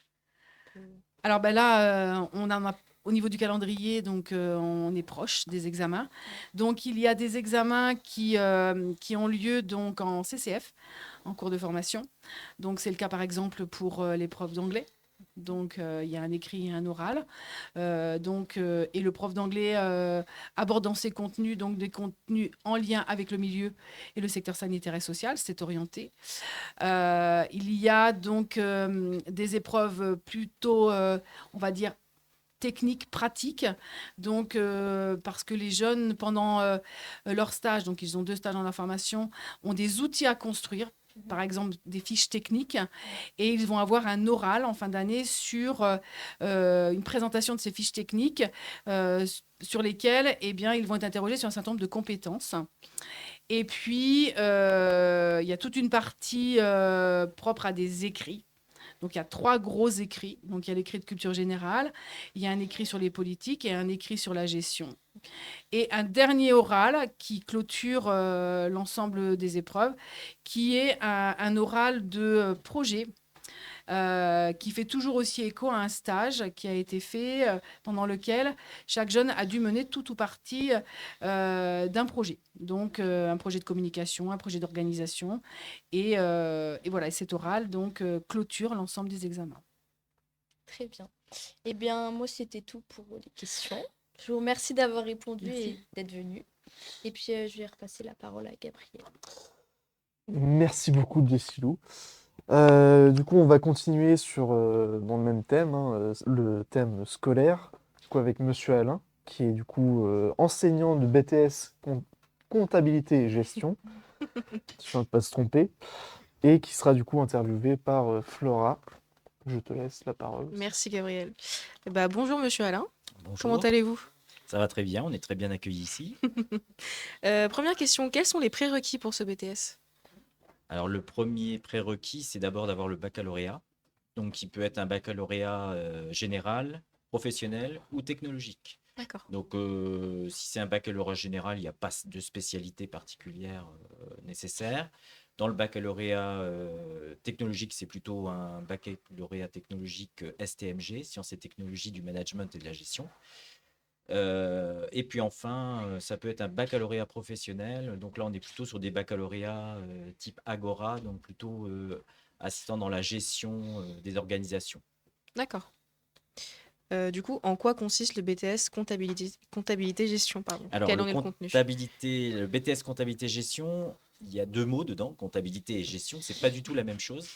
Alors ben là, on en a au niveau du calendrier, donc on est proche des examens. Donc il y a des examens qui ont lieu donc en CCF, en cours de formation. Donc c'est le cas par exemple pour les profs d'anglais. Donc il y a un écrit et un oral. Et le prof d'anglais aborde dans ses contenus donc des contenus en lien avec le milieu et le secteur sanitaire et social. C'est orienté. Il y a donc des épreuves plutôt, on va dire, techniques, pratiques. Donc, parce que les jeunes, pendant leur stage, donc ils ont 2 stages en information, ont des outils à construire. Par exemple, des fiches techniques, et ils vont avoir un oral en fin d'année sur une présentation de ces fiches techniques sur lesquelles eh bien, ils vont être interrogés sur un certain nombre de compétences. Et puis, il y a toute une partie propre à des écrits. Donc, il y a 3 gros écrits. Donc, il y a l'écrit de culture générale, il y a un écrit sur les politiques et un écrit sur la gestion. Et un dernier oral qui clôture l'ensemble des épreuves, qui est un oral de projet, qui fait toujours aussi écho à un stage qui a été fait pendant lequel chaque jeune a dû mener tout ou partie d'un projet. Donc, un projet de communication, un projet d'organisation. Et voilà, et cet oral donc, clôture l'ensemble des examens. Très bien. Eh bien, moi, c'était tout pour les questions. Je vous remercie d'avoir répondu et d'être venu. Et puis, je vais repasser la parole à Gabriel. Merci beaucoup, Jessilou. Du coup, on va continuer dans le même thème, hein, le thème scolaire, du coup, avec Monsieur Alain, qui est du coup enseignant de BTS comptabilité et gestion, si on ne pas se tromper, et qui sera du coup interviewé par Flora. Je te laisse la parole. Merci Gabriel. Bonjour Monsieur Alain, Bonjour. comment allez-vous? Ça va très bien, on est très bien accueillis ici. Première question, quels sont les prérequis pour ce BTS? Alors le premier prérequis, c'est d'abord d'avoir le baccalauréat, donc qui peut être un baccalauréat général, professionnel ou technologique. D'accord. Donc si c'est un baccalauréat général, il n'y a pas de spécialité particulière nécessaire. Dans le baccalauréat technologique, c'est plutôt un baccalauréat technologique STMG, sciences et technologies du management et de la gestion. Et puis enfin, ça peut être un baccalauréat professionnel. Donc là, on est plutôt sur des baccalauréats type Agora, donc plutôt assistant dans la gestion des organisations. D'accord. Du coup, en quoi consiste le BTS comptabilité-gestion, pardon? Alors, Quel en est le contenu? le BTS comptabilité-gestion, il y a deux mots dedans, comptabilité et gestion. C'est pas du tout la même chose.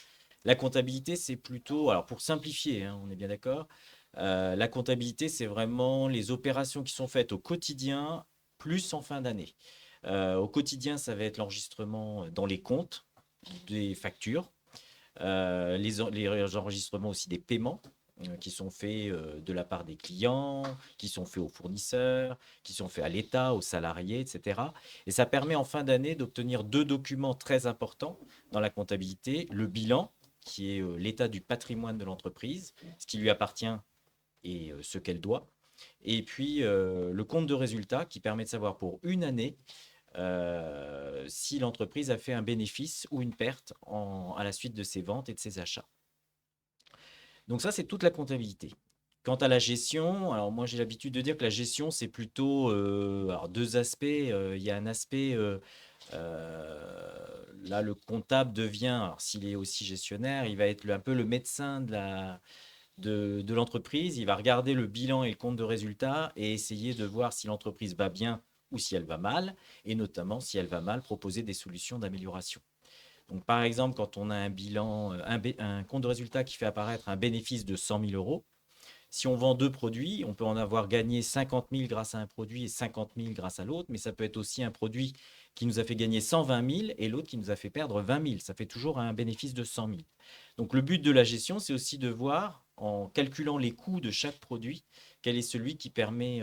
La comptabilité, c'est plutôt, alors pour simplifier, hein, on est bien d'accord. La comptabilité, c'est vraiment les opérations qui sont faites au quotidien, plus en fin d'année. Au quotidien, ça va être l'enregistrement dans les comptes des factures, les enregistrements aussi des paiements qui sont faits de la part des clients, qui sont faits aux fournisseurs, qui sont faits à l'État, aux salariés, etc. Et ça permet en fin d'année d'obtenir deux documents très importants dans la comptabilité. Le bilan, qui est l'état du patrimoine de l'entreprise, ce qui lui appartient et ce qu'elle doit. Et puis le compte de résultat qui permet de savoir pour une année si l'entreprise a fait un bénéfice ou une perte à la suite de ses ventes et de ses achats. Donc ça, c'est toute la comptabilité. Quant à la gestion, alors moi j'ai l'habitude de dire que la gestion, c'est plutôt alors deux aspects. Il y a un aspect, là le comptable devient, alors s'il est aussi gestionnaire, il va être un peu le médecin de l'entreprise. Il va regarder le bilan et le compte de résultat et essayer de voir si l'entreprise va bien ou si elle va mal, et notamment si elle va mal, proposer des solutions d'amélioration. Donc, par exemple, quand on a un bilan, un compte de résultat qui fait apparaître un bénéfice de 100 000 euros, si on vend deux produits, on peut en avoir gagné 50 000 grâce à un produit et 50 000 grâce à l'autre, mais ça peut être aussi un produit qui nous a fait gagner 120 000 et l'autre qui nous a fait perdre 20 000. Ça fait toujours un bénéfice de 100 000. Donc, le but de la gestion, c'est aussi de voir, en calculant les coûts de chaque produit, quel est celui qui permet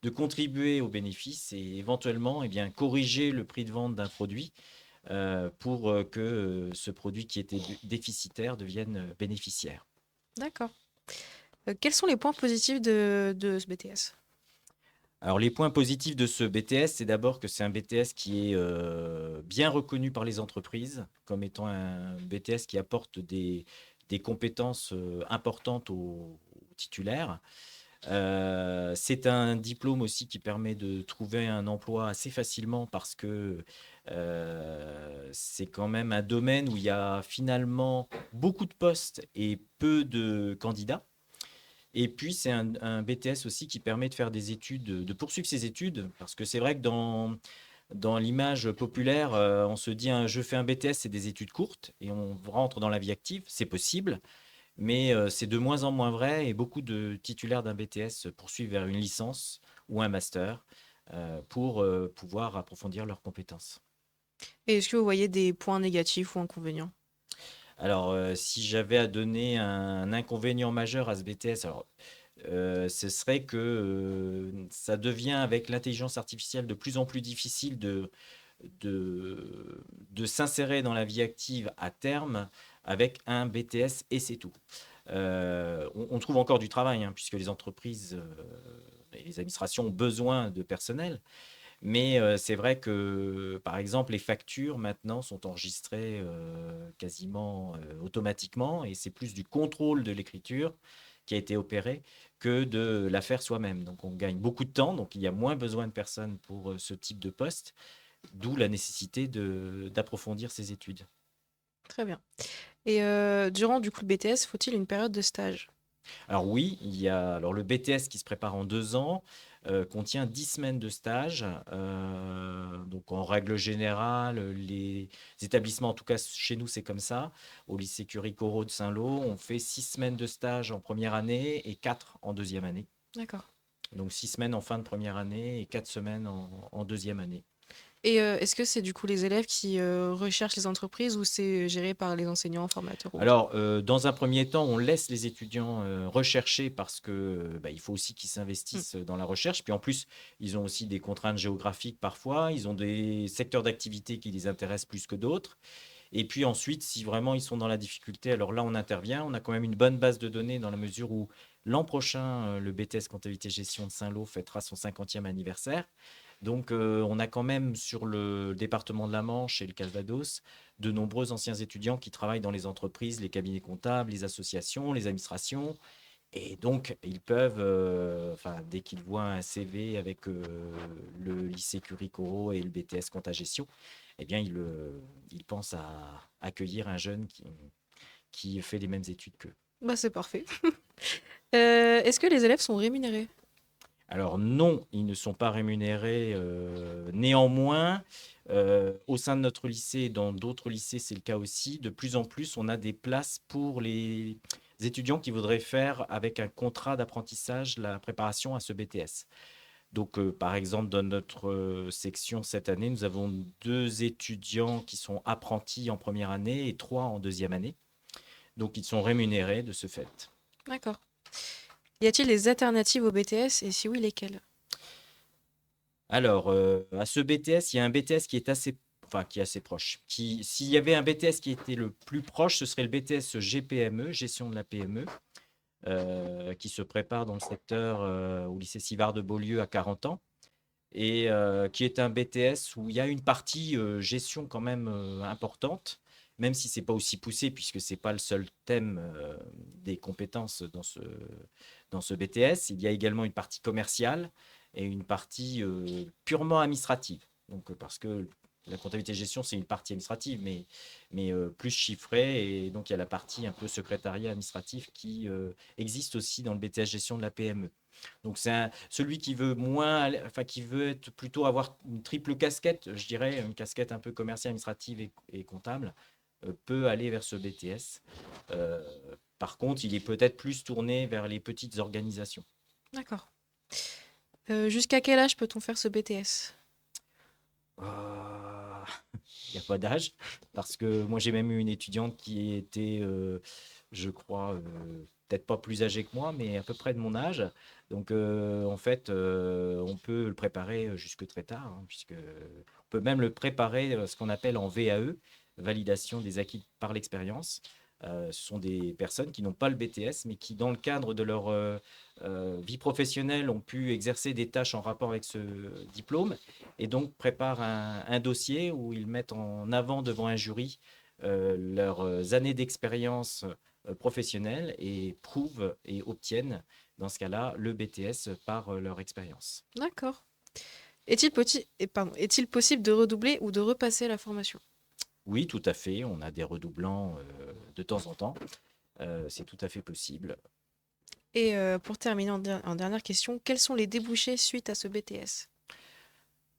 de contribuer au bénéfice et éventuellement corriger le prix de vente d'un produit pour que ce produit qui était déficitaire devienne bénéficiaire. D'accord. Quels sont les points positifs de ce BTS? Alors, les points positifs de ce BTS, c'est d'abord que c'est un BTS qui est bien reconnu par les entreprises comme étant un BTS qui apporte des compétences importantes aux titulaires. C'est un diplôme aussi qui permet de trouver un emploi assez facilement parce que c'est quand même un domaine où il y a finalement beaucoup de postes et peu de candidats. Et puis, c'est un BTS aussi qui permet de faire des études, de poursuivre ses études, parce que c'est vrai que dans l'image populaire, on se dit je fais un BTS, c'est des études courtes, et on rentre dans la vie active, c'est possible, mais c'est de moins en moins vrai, et beaucoup de titulaires d'un BTS poursuivent vers une licence ou un master pour pouvoir approfondir leurs compétences. Et est-ce que vous voyez des points négatifs ou inconvénients? Alors, si j'avais à donner un inconvénient majeur à ce BTS, alors, ce serait que ça devient, avec l'intelligence artificielle, de plus en plus difficile de s'insérer dans la vie active à terme avec un BTS et c'est tout. On trouve encore du travail, hein, puisque les entreprises et les administrations ont besoin de personnel. Mais c'est vrai que, par exemple, les factures maintenant sont enregistrées quasiment automatiquement et c'est plus du contrôle de l'écriture qui a été opéré que de la faire soi-même. Donc on gagne beaucoup de temps, donc il y a moins besoin de personnes pour ce type de poste, d'où la nécessité d'approfondir ses études. Très bien. Et durant du coup le BTS, faut-il une période de stage? Alors oui, il y a le BTS qui se prépare en 2 ans, contient 10 semaines de stage. Donc en règle générale, les établissements, en tout cas chez nous, c'est comme ça. Au lycée Curie-Corot de Saint-Lô, on fait 6 semaines de stage en première année et 4 en deuxième année. D'accord. Donc 6 semaines en fin de première année et 4 semaines en deuxième année. Et est-ce que c'est du coup les élèves qui recherchent les entreprises ou c'est géré par les enseignants, formateurs ou autres? Alors, dans un premier temps, on laisse les étudiants rechercher parce que il faut aussi qu'ils s'investissent dans la recherche. Puis en plus, ils ont aussi des contraintes géographiques parfois. Ils ont des secteurs d'activité qui les intéressent plus que d'autres. Et puis ensuite, si vraiment ils sont dans la difficulté, alors là, on intervient. On a quand même une bonne base de données dans la mesure où l'an prochain, le BTS Comptabilité Gestion de Saint-Lô fêtera son 50e anniversaire. Donc, on a quand même sur le département de la Manche et le Calvados de nombreux anciens étudiants qui travaillent dans les entreprises, les cabinets comptables, les associations, les administrations Et donc, ils peuvent, dès qu'ils voient un CV avec le lycée Curie-Corot et le BTS Compta-Gestion, eh bien, ils pensent à accueillir un jeune qui fait les mêmes études qu'eux. Bah, c'est parfait. Est-ce que les élèves sont rémunérés? Alors non, ils ne sont pas rémunérés. Néanmoins, au sein de notre lycée et dans d'autres lycées, c'est le cas aussi. De plus en plus, on a des places pour les étudiants qui voudraient faire avec un contrat d'apprentissage la préparation à ce BTS. Donc, par exemple, dans notre section cette année, nous avons 2 étudiants qui sont apprentis en première année et 3 en deuxième année. Donc, ils sont rémunérés de ce fait. D'accord. Y a-t-il des alternatives au BTS et si oui, lesquelles? Alors, à ce BTS, il y a un BTS qui est assez proche. S'il y avait un BTS qui était le plus proche, ce serait le BTS GPME, gestion de la PME, qui se prépare dans le secteur au lycée Sivard de Beaulieu à 40 ans, et qui est un BTS où il y a une partie gestion quand même importante, même si c'est pas aussi poussé, puisque c'est pas le seul thème des compétences dans ce BTS. Il y a également une partie commerciale et une partie purement administrative. Donc, parce que la comptabilité et gestion, c'est une partie administrative, mais plus chiffrée. Et donc, il y a la partie un peu secrétariat administratif qui existe aussi dans le BTS gestion de la PME. Donc, celui qui veut qui veut plutôt avoir une triple casquette, je dirais, une casquette un peu commerciale, administrative et comptable, peut aller vers ce BTS. Par contre, il est peut-être plus tourné vers les petites organisations. D'accord. Jusqu'à quel âge peut-on faire ce BTS? Il n'y a pas d'âge, parce que moi j'ai même eu une étudiante qui était, je crois, peut-être pas plus âgée que moi, mais à peu près de mon âge. Donc en fait, on peut le préparer jusque très tard, hein, puisque on peut même le préparer ce qu'on appelle en VAE, validation des acquis par l'expérience. Ce sont des personnes qui n'ont pas le BTS, mais qui, dans le cadre de leur vie professionnelle, ont pu exercer des tâches en rapport avec ce diplôme, et donc préparent un dossier où ils mettent en avant devant un jury leurs années d'expérience professionnelle et prouvent et obtiennent, dans ce cas-là, le BTS par leur expérience. D'accord. Est-il possible de redoubler ou de repasser la formation? Oui, tout à fait. On a des redoublants de temps en temps. C'est tout à fait possible. Et pour terminer en dernière question, quels sont les débouchés suite à ce BTS?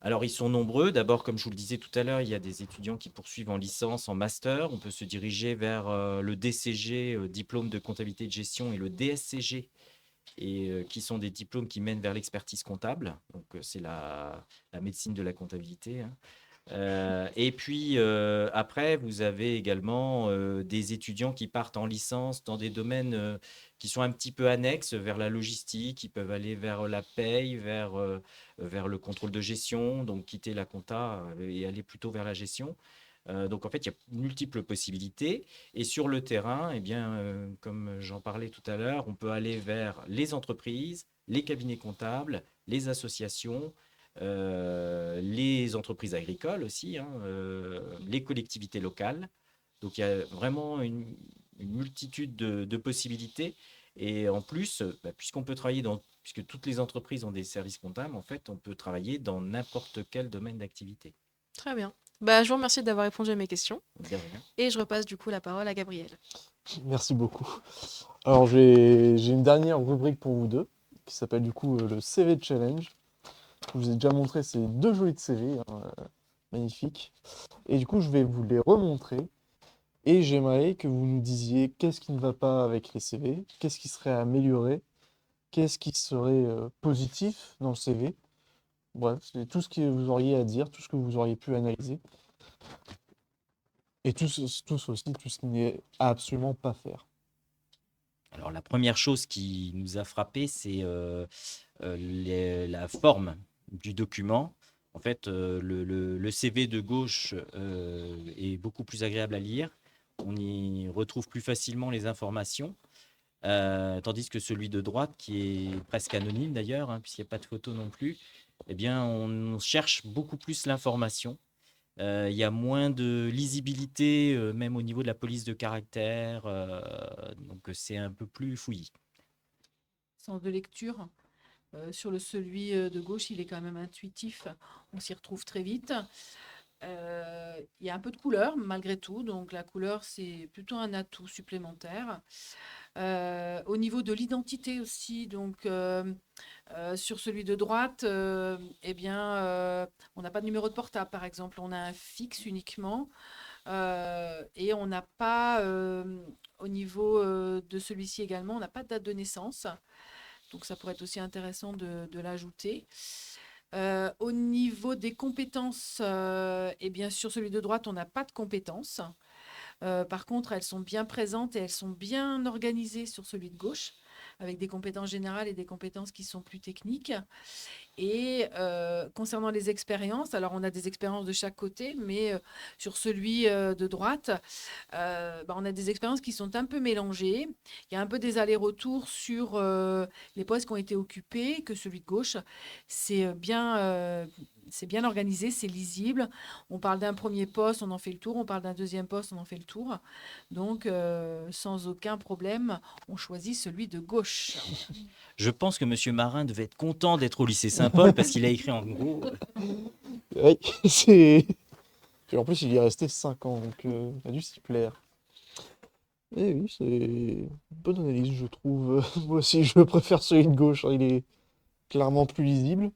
Alors, ils sont nombreux. D'abord, comme je vous le disais tout à l'heure, il y a des étudiants qui poursuivent en licence, en master. On peut se diriger vers le DCG, diplôme de comptabilité de gestion, et le DSCG, et qui sont des diplômes qui mènent vers l'expertise comptable. Donc, c'est la médecine de la comptabilité, hein. Et puis après, vous avez également des étudiants qui partent en licence dans des domaines qui sont un petit peu annexes, vers la logistique, qui peuvent aller vers la paye, vers le contrôle de gestion, donc quitter la compta et aller plutôt vers la gestion. Donc en fait, il y a multiples possibilités. Et sur le terrain, eh bien, comme j'en parlais tout à l'heure, on peut aller vers les entreprises, les cabinets comptables, les associations, les entreprises agricoles aussi, hein, les collectivités locales. Donc il y a vraiment une multitude de possibilités. Et en plus, puisqu'on peut travailler puisque toutes les entreprises ont des services comptables, en fait, on peut travailler dans n'importe quel domaine d'activité. Très bien. Bah, je vous remercie d'avoir répondu à mes questions. De rien. Et je repasse du coup la parole à Gabriel. Merci beaucoup. Alors, j'ai une dernière rubrique pour vous deux, qui s'appelle du coup le CV Challenge. Je vous ai déjà montré ces 2 jolis de CV, hein, magnifiques. Et du coup, je vais vous les remontrer. Et j'aimerais que vous nous disiez qu'est-ce qui ne va pas avec les CV, qu'est-ce qui serait à améliorer, qu'est-ce qui serait positif dans le CV. Bref, c'est tout ce que vous auriez à dire, tout ce que vous auriez pu analyser. Et tous aussi, tout ce qui n'est à absolument pas faire. Alors la première chose qui nous a frappé, c'est la forme du document. En fait, le CV de gauche est beaucoup plus agréable à lire. On y retrouve plus facilement les informations. Tandis que celui de droite, qui est presque anonyme d'ailleurs, hein, puisqu'il n'y a pas de photo non plus, eh bien, on cherche beaucoup plus l'information. Il y a moins de lisibilité, même au niveau de la police de caractère, donc c'est un peu plus fouillis. sens de lecture. Sur celui de gauche, il est quand même intuitif. On s'y retrouve très vite. Il y a un peu de couleur malgré tout, donc la couleur c'est plutôt un atout supplémentaire. Au niveau de l'identité aussi, donc sur celui de droite, eh bien, on n'a pas de numéro de portable par exemple, on a un fixe uniquement et on n'a pas, au niveau de celui-ci également, on n'a pas de date de naissance, donc ça pourrait être aussi intéressant de l'ajouter. Au niveau des compétences, eh bien, sur celui de droite, on n'a pas de compétences. Par contre, elles sont bien présentes et elles sont bien organisées sur celui de gauche, avec des compétences générales et des compétences qui sont plus techniques. Et concernant les expériences, alors on a des expériences de chaque côté, mais sur celui de droite, on a des expériences qui sont un peu mélangées. Il y a un peu des allers-retours sur les postes qui ont été occupés, que celui de gauche, c'est bien organisé, c'est lisible. On parle d'un premier poste, on en fait le tour. On parle d'un deuxième poste, on en fait le tour. Donc, sans aucun problème, on choisit celui de gauche. Je pense que Monsieur Marin devait être content d'être au lycée Saint-Paul parce qu'il a écrit en gros. Oui, c'est. Et en plus, il y est resté 5 ans, donc il a dû s'y plaire. Et oui, c'est une bonne analyse, je trouve. Moi aussi, je préfère celui de gauche, hein, il est clairement plus lisible.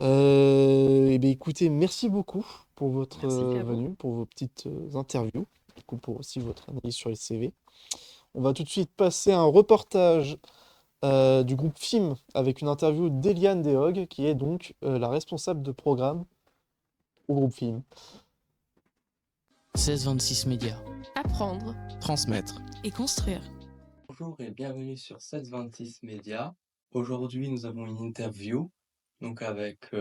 Et bien, écoutez, merci beaucoup pour votre Merci à vous. venue, pour vos petites interviews, du coup, pour aussi votre analyse sur les CV. On va tout de suite passer à un reportage du groupe FIM avec une interview d'Eliane Dehog, qui est donc la responsable de programme au groupe FIM. 1626 Média. Apprendre Transmettre. et construire. Bonjour et bienvenue sur 1626 Média. Aujourd'hui, nous avons une interview donc avec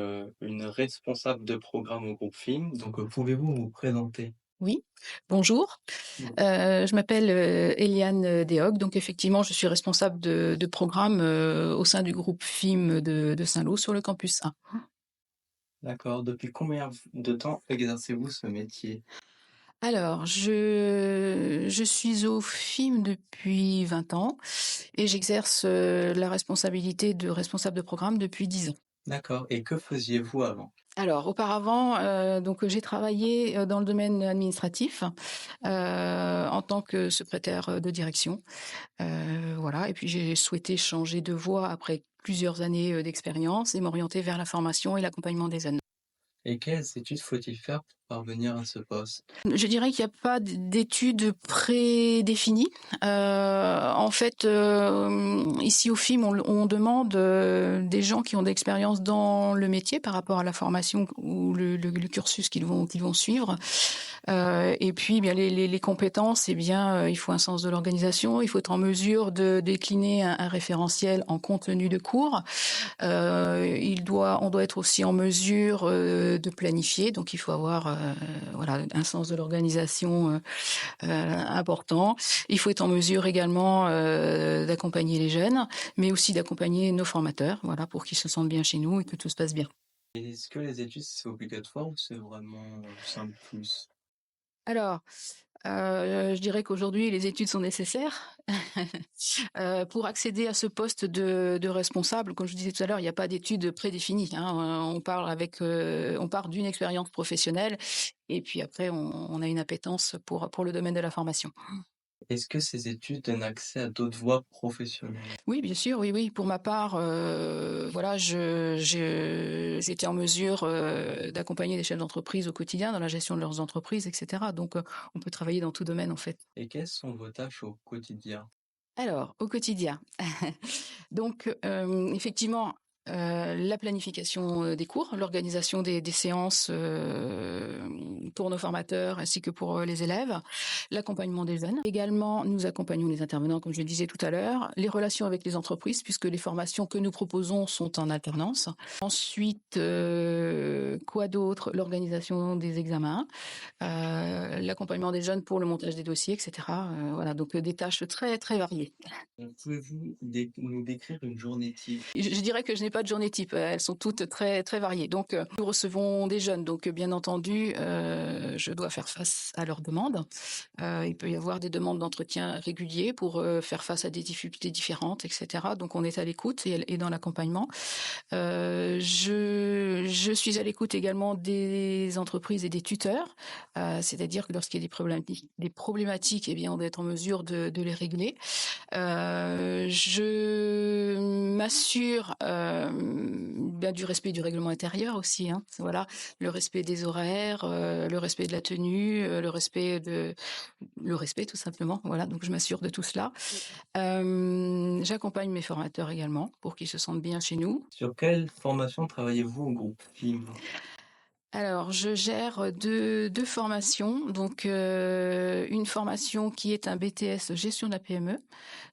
une responsable de programme au groupe FIM. Donc, pouvez-vous vous présenter? Oui, bonjour. Je m'appelle Eliane Dehog. Donc, effectivement, je suis responsable de programme au sein du groupe FIM de Saint-Lô sur le campus 1. D'accord. Depuis combien de temps exercez-vous ce métier? Alors, je suis au FIM depuis 20 ans et j'exerce la responsabilité de responsable de programme depuis 10 ans. D'accord. Et que faisiez-vous avant? Alors, auparavant, donc j'ai travaillé dans le domaine administratif en tant que secrétaire de direction. Voilà. Et puis j'ai souhaité changer de voie après plusieurs années d'expérience et m'orienter vers la formation et l'accompagnement des jeunes. Et quelles études faut-il faire pour parvenir à ce poste? Je dirais qu'il n'y a pas d'études prédéfinies. En fait, ici au FIM, on demande des gens qui ont de l'expérience dans le métier par rapport à la formation ou le cursus qu'ils vont suivre. Et puis, bien les compétences, il faut un sens de l'organisation, il faut être en mesure de décliner un référentiel en contenu de cours. On doit être aussi en mesure de planifier, donc il faut avoir un sens de l'organisation important. Il faut être en mesure également d'accompagner les jeunes, mais aussi d'accompagner nos formateurs, voilà, pour qu'ils se sentent bien chez nous et que tout se passe bien. Est-ce que les études, c'est obligatoire ou c'est vraiment simple plus? Alors, je dirais qu'aujourd'hui, les études sont nécessaires. Pour accéder à ce poste de responsable, comme je disais tout à l'heure, il n'y a pas d'études prédéfinies, hein. On part d'une expérience professionnelle et puis après, on a une appétence pour le domaine de la formation. Est-ce que ces études donnent accès à d'autres voies professionnelles? Oui, bien sûr, oui. Pour ma part, j'étais en mesure d'accompagner des chefs d'entreprise au quotidien dans la gestion de leurs entreprises, etc. Donc, on peut travailler dans tout domaine, en fait. Et quelles sont vos tâches au quotidien? Alors, au quotidien, donc effectivement, la planification des cours, l'organisation des séances pour nos formateurs ainsi que pour les élèves, l'accompagnement des jeunes. Également, nous accompagnons les intervenants, comme je le disais tout à l'heure, les relations avec les entreprises, puisque les formations que nous proposons sont en alternance. Ensuite, quoi d'autre? L'organisation des examens, l'accompagnement des jeunes pour le montage des dossiers, etc. Voilà, donc des tâches très, très variées. Pouvez-vous nous décrire une journée type? Je dirais que je n'ai pas pas de journée type. Elles sont toutes très, très variées. Donc, nous recevons des jeunes. Donc, bien entendu, je dois faire face à leurs demandes. Il peut y avoir des demandes d'entretien réguliers pour faire face à des difficultés différentes, etc. Donc, on est à l'écoute et dans l'accompagnement. Je suis à l'écoute également des entreprises et des tuteurs. C'est-à-dire que lorsqu'il y a des problématiques, eh bien, on doit être en mesure de les régler. Je m'assure du respect du règlement intérieur aussi. Hein. Voilà, le respect des horaires, le respect de la tenue, le respect tout simplement. Voilà, donc je m'assure de tout cela. J'accompagne mes formateurs également pour qu'ils se sentent bien chez nous. Sur quelle formation travaillez-vous au groupe FIM? Alors, je gère deux formations. Donc, une formation qui est un BTS gestion de la PME.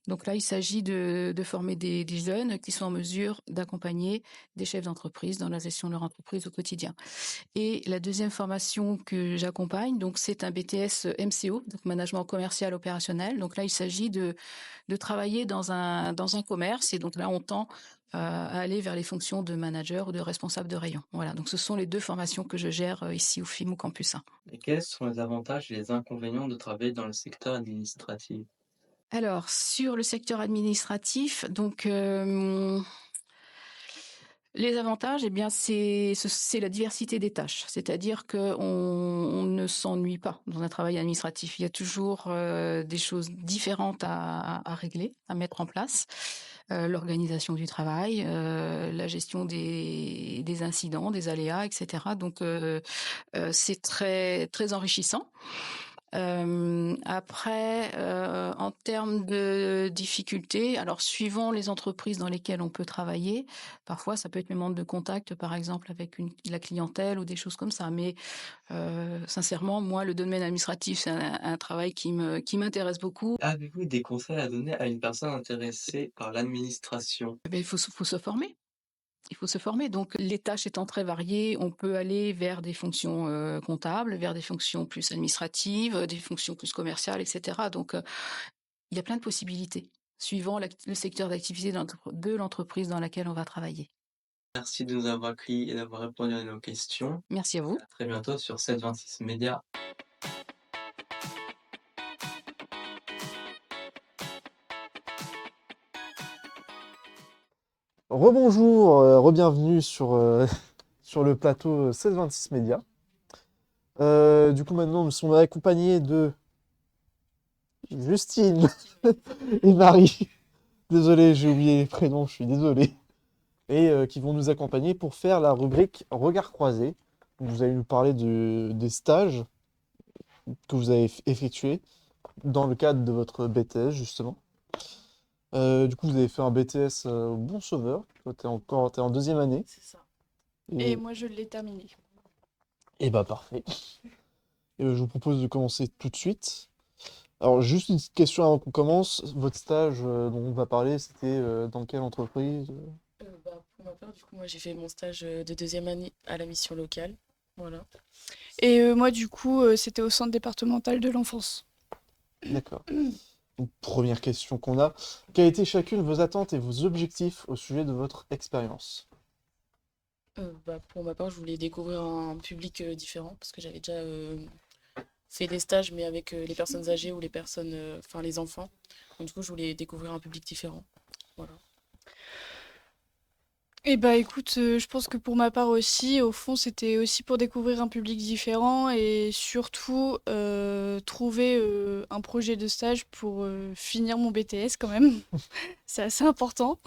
Donc là, il s'agit de former des jeunes qui sont en mesure d'accompagner des chefs d'entreprise dans la gestion de leur entreprise au quotidien. Et la deuxième formation que j'accompagne, donc c'est un BTS MCO, donc management commercial opérationnel. Donc là, il s'agit de travailler dans un commerce. Et donc là, on tend à aller vers les fonctions de manager ou de responsable de rayon. Voilà, donc ce sont les deux formations que je gère ici au FIM au Campus 1. Et quels sont les avantages et les inconvénients de travailler dans le secteur administratif? Alors, sur le secteur administratif, donc les avantages, eh bien, c'est la diversité des tâches. C'est-à-dire qu'on ne s'ennuie pas dans un travail administratif. Il y a toujours des choses différentes à régler, à mettre en place. L'organisation du travail, la gestion des incidents, des aléas, etc. Donc, c'est très, très enrichissant. Après, en termes de difficultés, alors suivant les entreprises dans lesquelles on peut travailler, parfois ça peut être le manque de contact, par exemple, avec la clientèle ou des choses comme ça. Mais sincèrement, moi, le domaine administratif, c'est un travail qui m'intéresse beaucoup. Avez-vous des conseils à donner à une personne intéressée par l'administration? Il faut se former. Il faut se former. Donc, les tâches étant très variées, on peut aller vers des fonctions comptables, vers des fonctions plus administratives, des fonctions plus commerciales, etc. Donc, il y a plein de possibilités, suivant le secteur d'activité de l'entreprise dans laquelle on va travailler. Merci de nous avoir accueillis et d'avoir répondu à nos questions. Merci à vous. À très bientôt sur 726 Média. Rebonjour, re-bienvenue sur, sur le plateau 1626 Média. Du coup, maintenant, nous sommes accompagnés de Justine et Marie. Désolé, j'ai oublié les prénoms, je suis désolé. Et qui vont nous accompagner pour faire la rubrique Regard croisé. Vous allez nous parler des stages que vous avez effectués dans le cadre de votre BTS, justement. Du coup, vous avez fait un BTS Bon Sauveur. Toi, t'es en deuxième année. C'est ça. Et moi, je l'ai terminé. Et bah, parfait. Et je vous propose de commencer tout de suite. Alors, juste une petite question avant qu'on commence. Votre stage dont on va parler, c'était dans quelle entreprise? Pour ma part, du coup, moi, j'ai fait mon stage de deuxième année à la mission locale. Voilà. Et moi, du coup, c'était au centre départemental de l'enfance. D'accord. Donc, première question qu'on a. Quelles étaient chacune vos attentes et vos objectifs au sujet de votre expérience? Pour ma part, je voulais découvrir un public différent parce que j'avais déjà fait des stages, mais avec les personnes âgées ou les personnes, enfin les enfants. Donc, du coup, je voulais découvrir un public différent. Voilà. Eh bah écoute, je pense que pour ma part aussi, au fond, c'était aussi pour découvrir un public différent et surtout trouver un projet de stage pour finir mon BTS quand même. C'est assez important.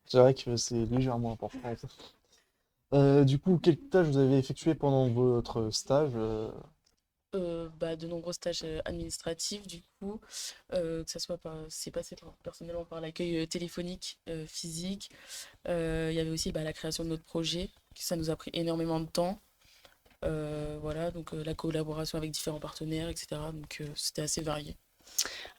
C'est vrai que c'est légèrement important. Du coup, quelles tâches vous avez effectuées pendant votre stage? De nombreux stages administratifs, du coup, que ça soit c'est passé personnellement par l'accueil téléphonique, physique. Il y avait aussi la création de notre projet, ça nous a pris énormément de temps. Voilà, donc la collaboration avec différents partenaires, etc. Donc c'était assez varié.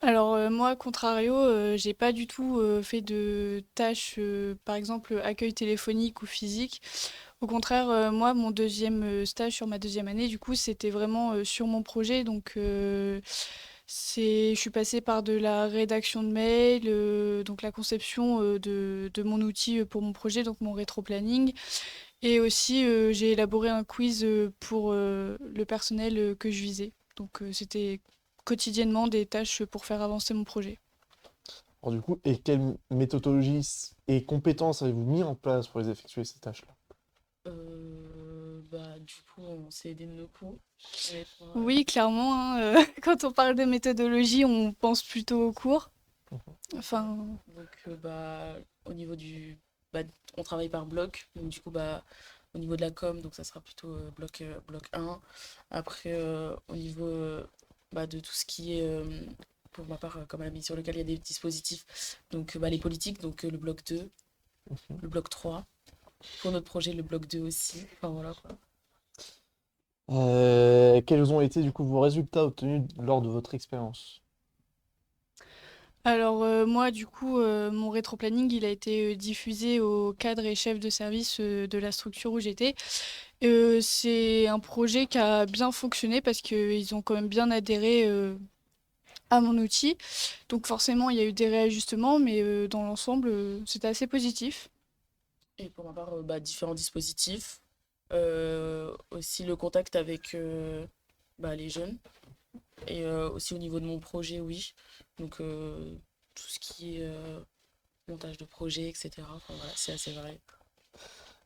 Alors moi, à contrario, j'ai pas du tout fait de tâches, par exemple accueil téléphonique ou physique. Au contraire, moi, mon deuxième stage sur ma deuxième année, du coup, c'était vraiment sur mon projet. Donc Je suis passée par de la rédaction de mails, donc la conception de mon outil pour mon projet, donc mon rétro-planning. Et aussi, j'ai élaboré un quiz pour le personnel que je visais. Donc, c'était quotidiennement des tâches pour faire avancer mon projet. Alors du coup, et quelle méthodologie et compétences avez-vous mis en place pour les effectuer ces tâches-là? Du coup, on s'est aidé de nos cours. Oui, clairement, hein, quand on parle de méthodologie, on pense plutôt aux cours. Enfin, Donc, au niveau on travaille par bloc. Donc, du coup, au niveau de la com, donc ça sera plutôt bloc 1. Après, au niveau de tout ce qui est, pour ma part, comme ami sur lequel il y a des dispositifs, donc les politiques, donc le bloc 2, le bloc 3. Pour notre projet, le bloc 2 aussi. Enfin, voilà quoi. Quels ont été du coup vos résultats obtenus lors de votre expérience? alors moi, du coup, mon rétro-planning, il a été diffusé aux cadres et chefs de service de la structure où j'étais. C'est un projet qui a bien fonctionné parce qu'ils ont quand même bien adhéré à mon outil. Donc forcément, il y a eu des réajustements, mais dans l'ensemble, c'était assez positif. Et pour ma part, différents dispositifs. Aussi le contact avec les jeunes. Et aussi au niveau de mon projet, oui. Donc tout ce qui est montage de projet, etc. Enfin, voilà, c'est assez varié.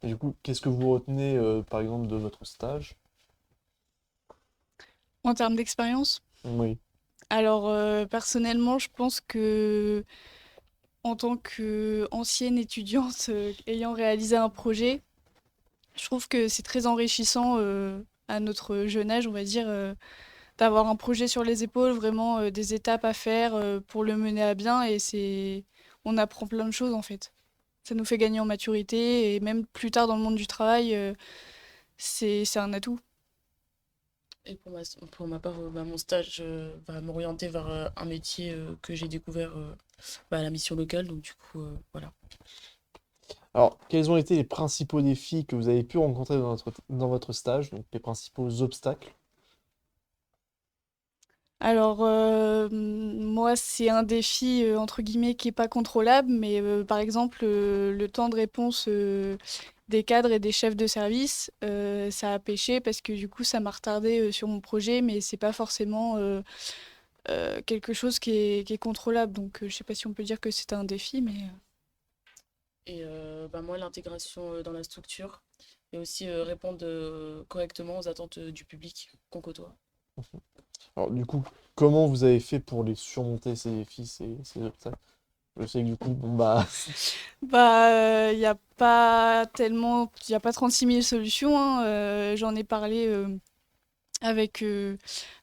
Et du coup, qu'est-ce que vous retenez par exemple de votre stage? En termes d'expérience, Oui. alors personnellement, je pense que en tant qu'ancienne étudiante ayant réalisé un projet, je trouve que c'est très enrichissant à notre jeune âge, on va dire, d'avoir un projet sur les épaules, vraiment des étapes à faire pour le mener à bien. On apprend plein de choses en fait. Ça nous fait gagner en maturité et même plus tard dans le monde du travail, c'est un atout. Et pour ma part, mon stage va m'orienter vers un métier que j'ai découvert à la mission locale. Donc du coup, voilà. Alors, quels ont été les principaux défis que vous avez pu rencontrer dans votre stage, donc les principaux obstacles? Alors, moi, c'est un défi, entre guillemets, qui est pas contrôlable, mais par exemple, le temps de réponse des cadres et des chefs de service, ça a pêché parce que du coup, ça m'a retardé sur mon projet, mais c'est pas forcément quelque chose qui est contrôlable. Donc, je sais pas si on peut dire que c'est un défi, mais... Et moi, l'intégration dans la structure et aussi répondre correctement aux attentes du public qu'on côtoie. Alors, du coup, comment vous avez fait pour les surmonter, ces défis, ces obstacles? Je sais que du coup, bon bah, Bah, il n'y a pas tellement, il y a pas 36 000 solutions, hein. J'en ai parlé avec,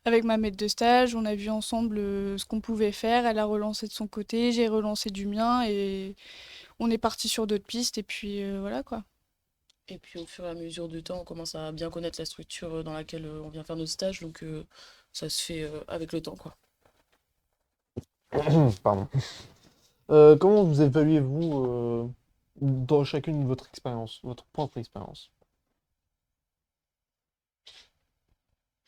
avec ma maître de stage. On a vu ensemble ce qu'on pouvait faire. Elle a relancé de son côté, j'ai relancé du mien et on est parti sur d'autres pistes. Et puis voilà quoi. Et puis au fur et à mesure du temps, on commence à bien connaître la structure dans laquelle on vient faire notre stage. Donc ça se fait avec le temps, quoi. pardon. Comment vous évaluez-vous dans chacune de votre expérience, votre propre expérience?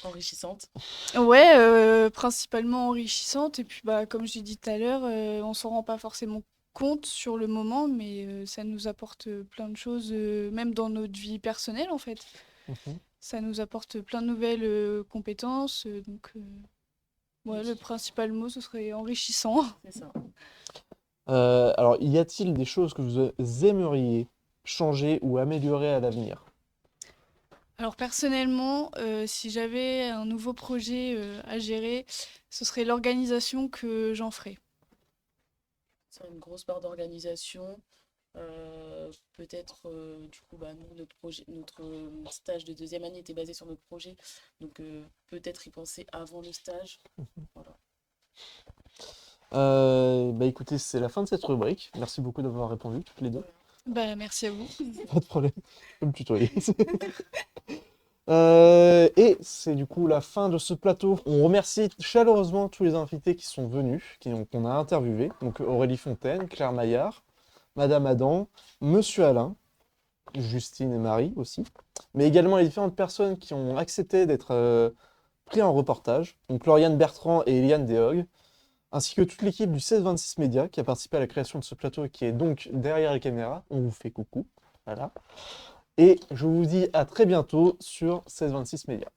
Enrichissante. Ouais, principalement enrichissante. Et puis bah, comme j'ai dit tout à l'heure, on s'en rend pas forcément compte sur le moment, mais ça nous apporte plein de choses, même dans notre vie personnelle en fait. Mhm. Ça nous apporte plein de nouvelles compétences. Ouais, le principal mot, ce serait enrichissant. C'est ça. Alors, y a-t-il des choses que vous aimeriez changer ou améliorer à l'avenir? Alors personnellement, si j'avais un nouveau projet à gérer, ce serait l'organisation que j'en ferais. C'est une grosse barre d'organisation. Peut-être, du coup, nous, notre stage de deuxième année était basé sur notre projet. Donc, peut-être y penser avant le stage. Voilà. Bah écoutez, c'est la fin de cette rubrique. Merci beaucoup d'avoir répondu, toutes les deux. Bah merci à vous. Pas de problème, je peux me tutoyer. Et c'est du coup la fin de ce plateau. On remercie chaleureusement tous les invités qui sont venus, qu'on a interviewés. Donc Aurélie Fontaine, Claire Maillard, Madame Adam, Monsieur Alain, Justine et Marie aussi. Mais également les différentes personnes qui ont accepté d'être pris en reportage. Donc Lauriane Bertrand et Eliane Dehog, ainsi que toute l'équipe du 1626 Média qui a participé à la création de ce plateau et qui est donc derrière les caméras. On vous fait coucou. Voilà. Et je vous dis à très bientôt sur 1626 Média.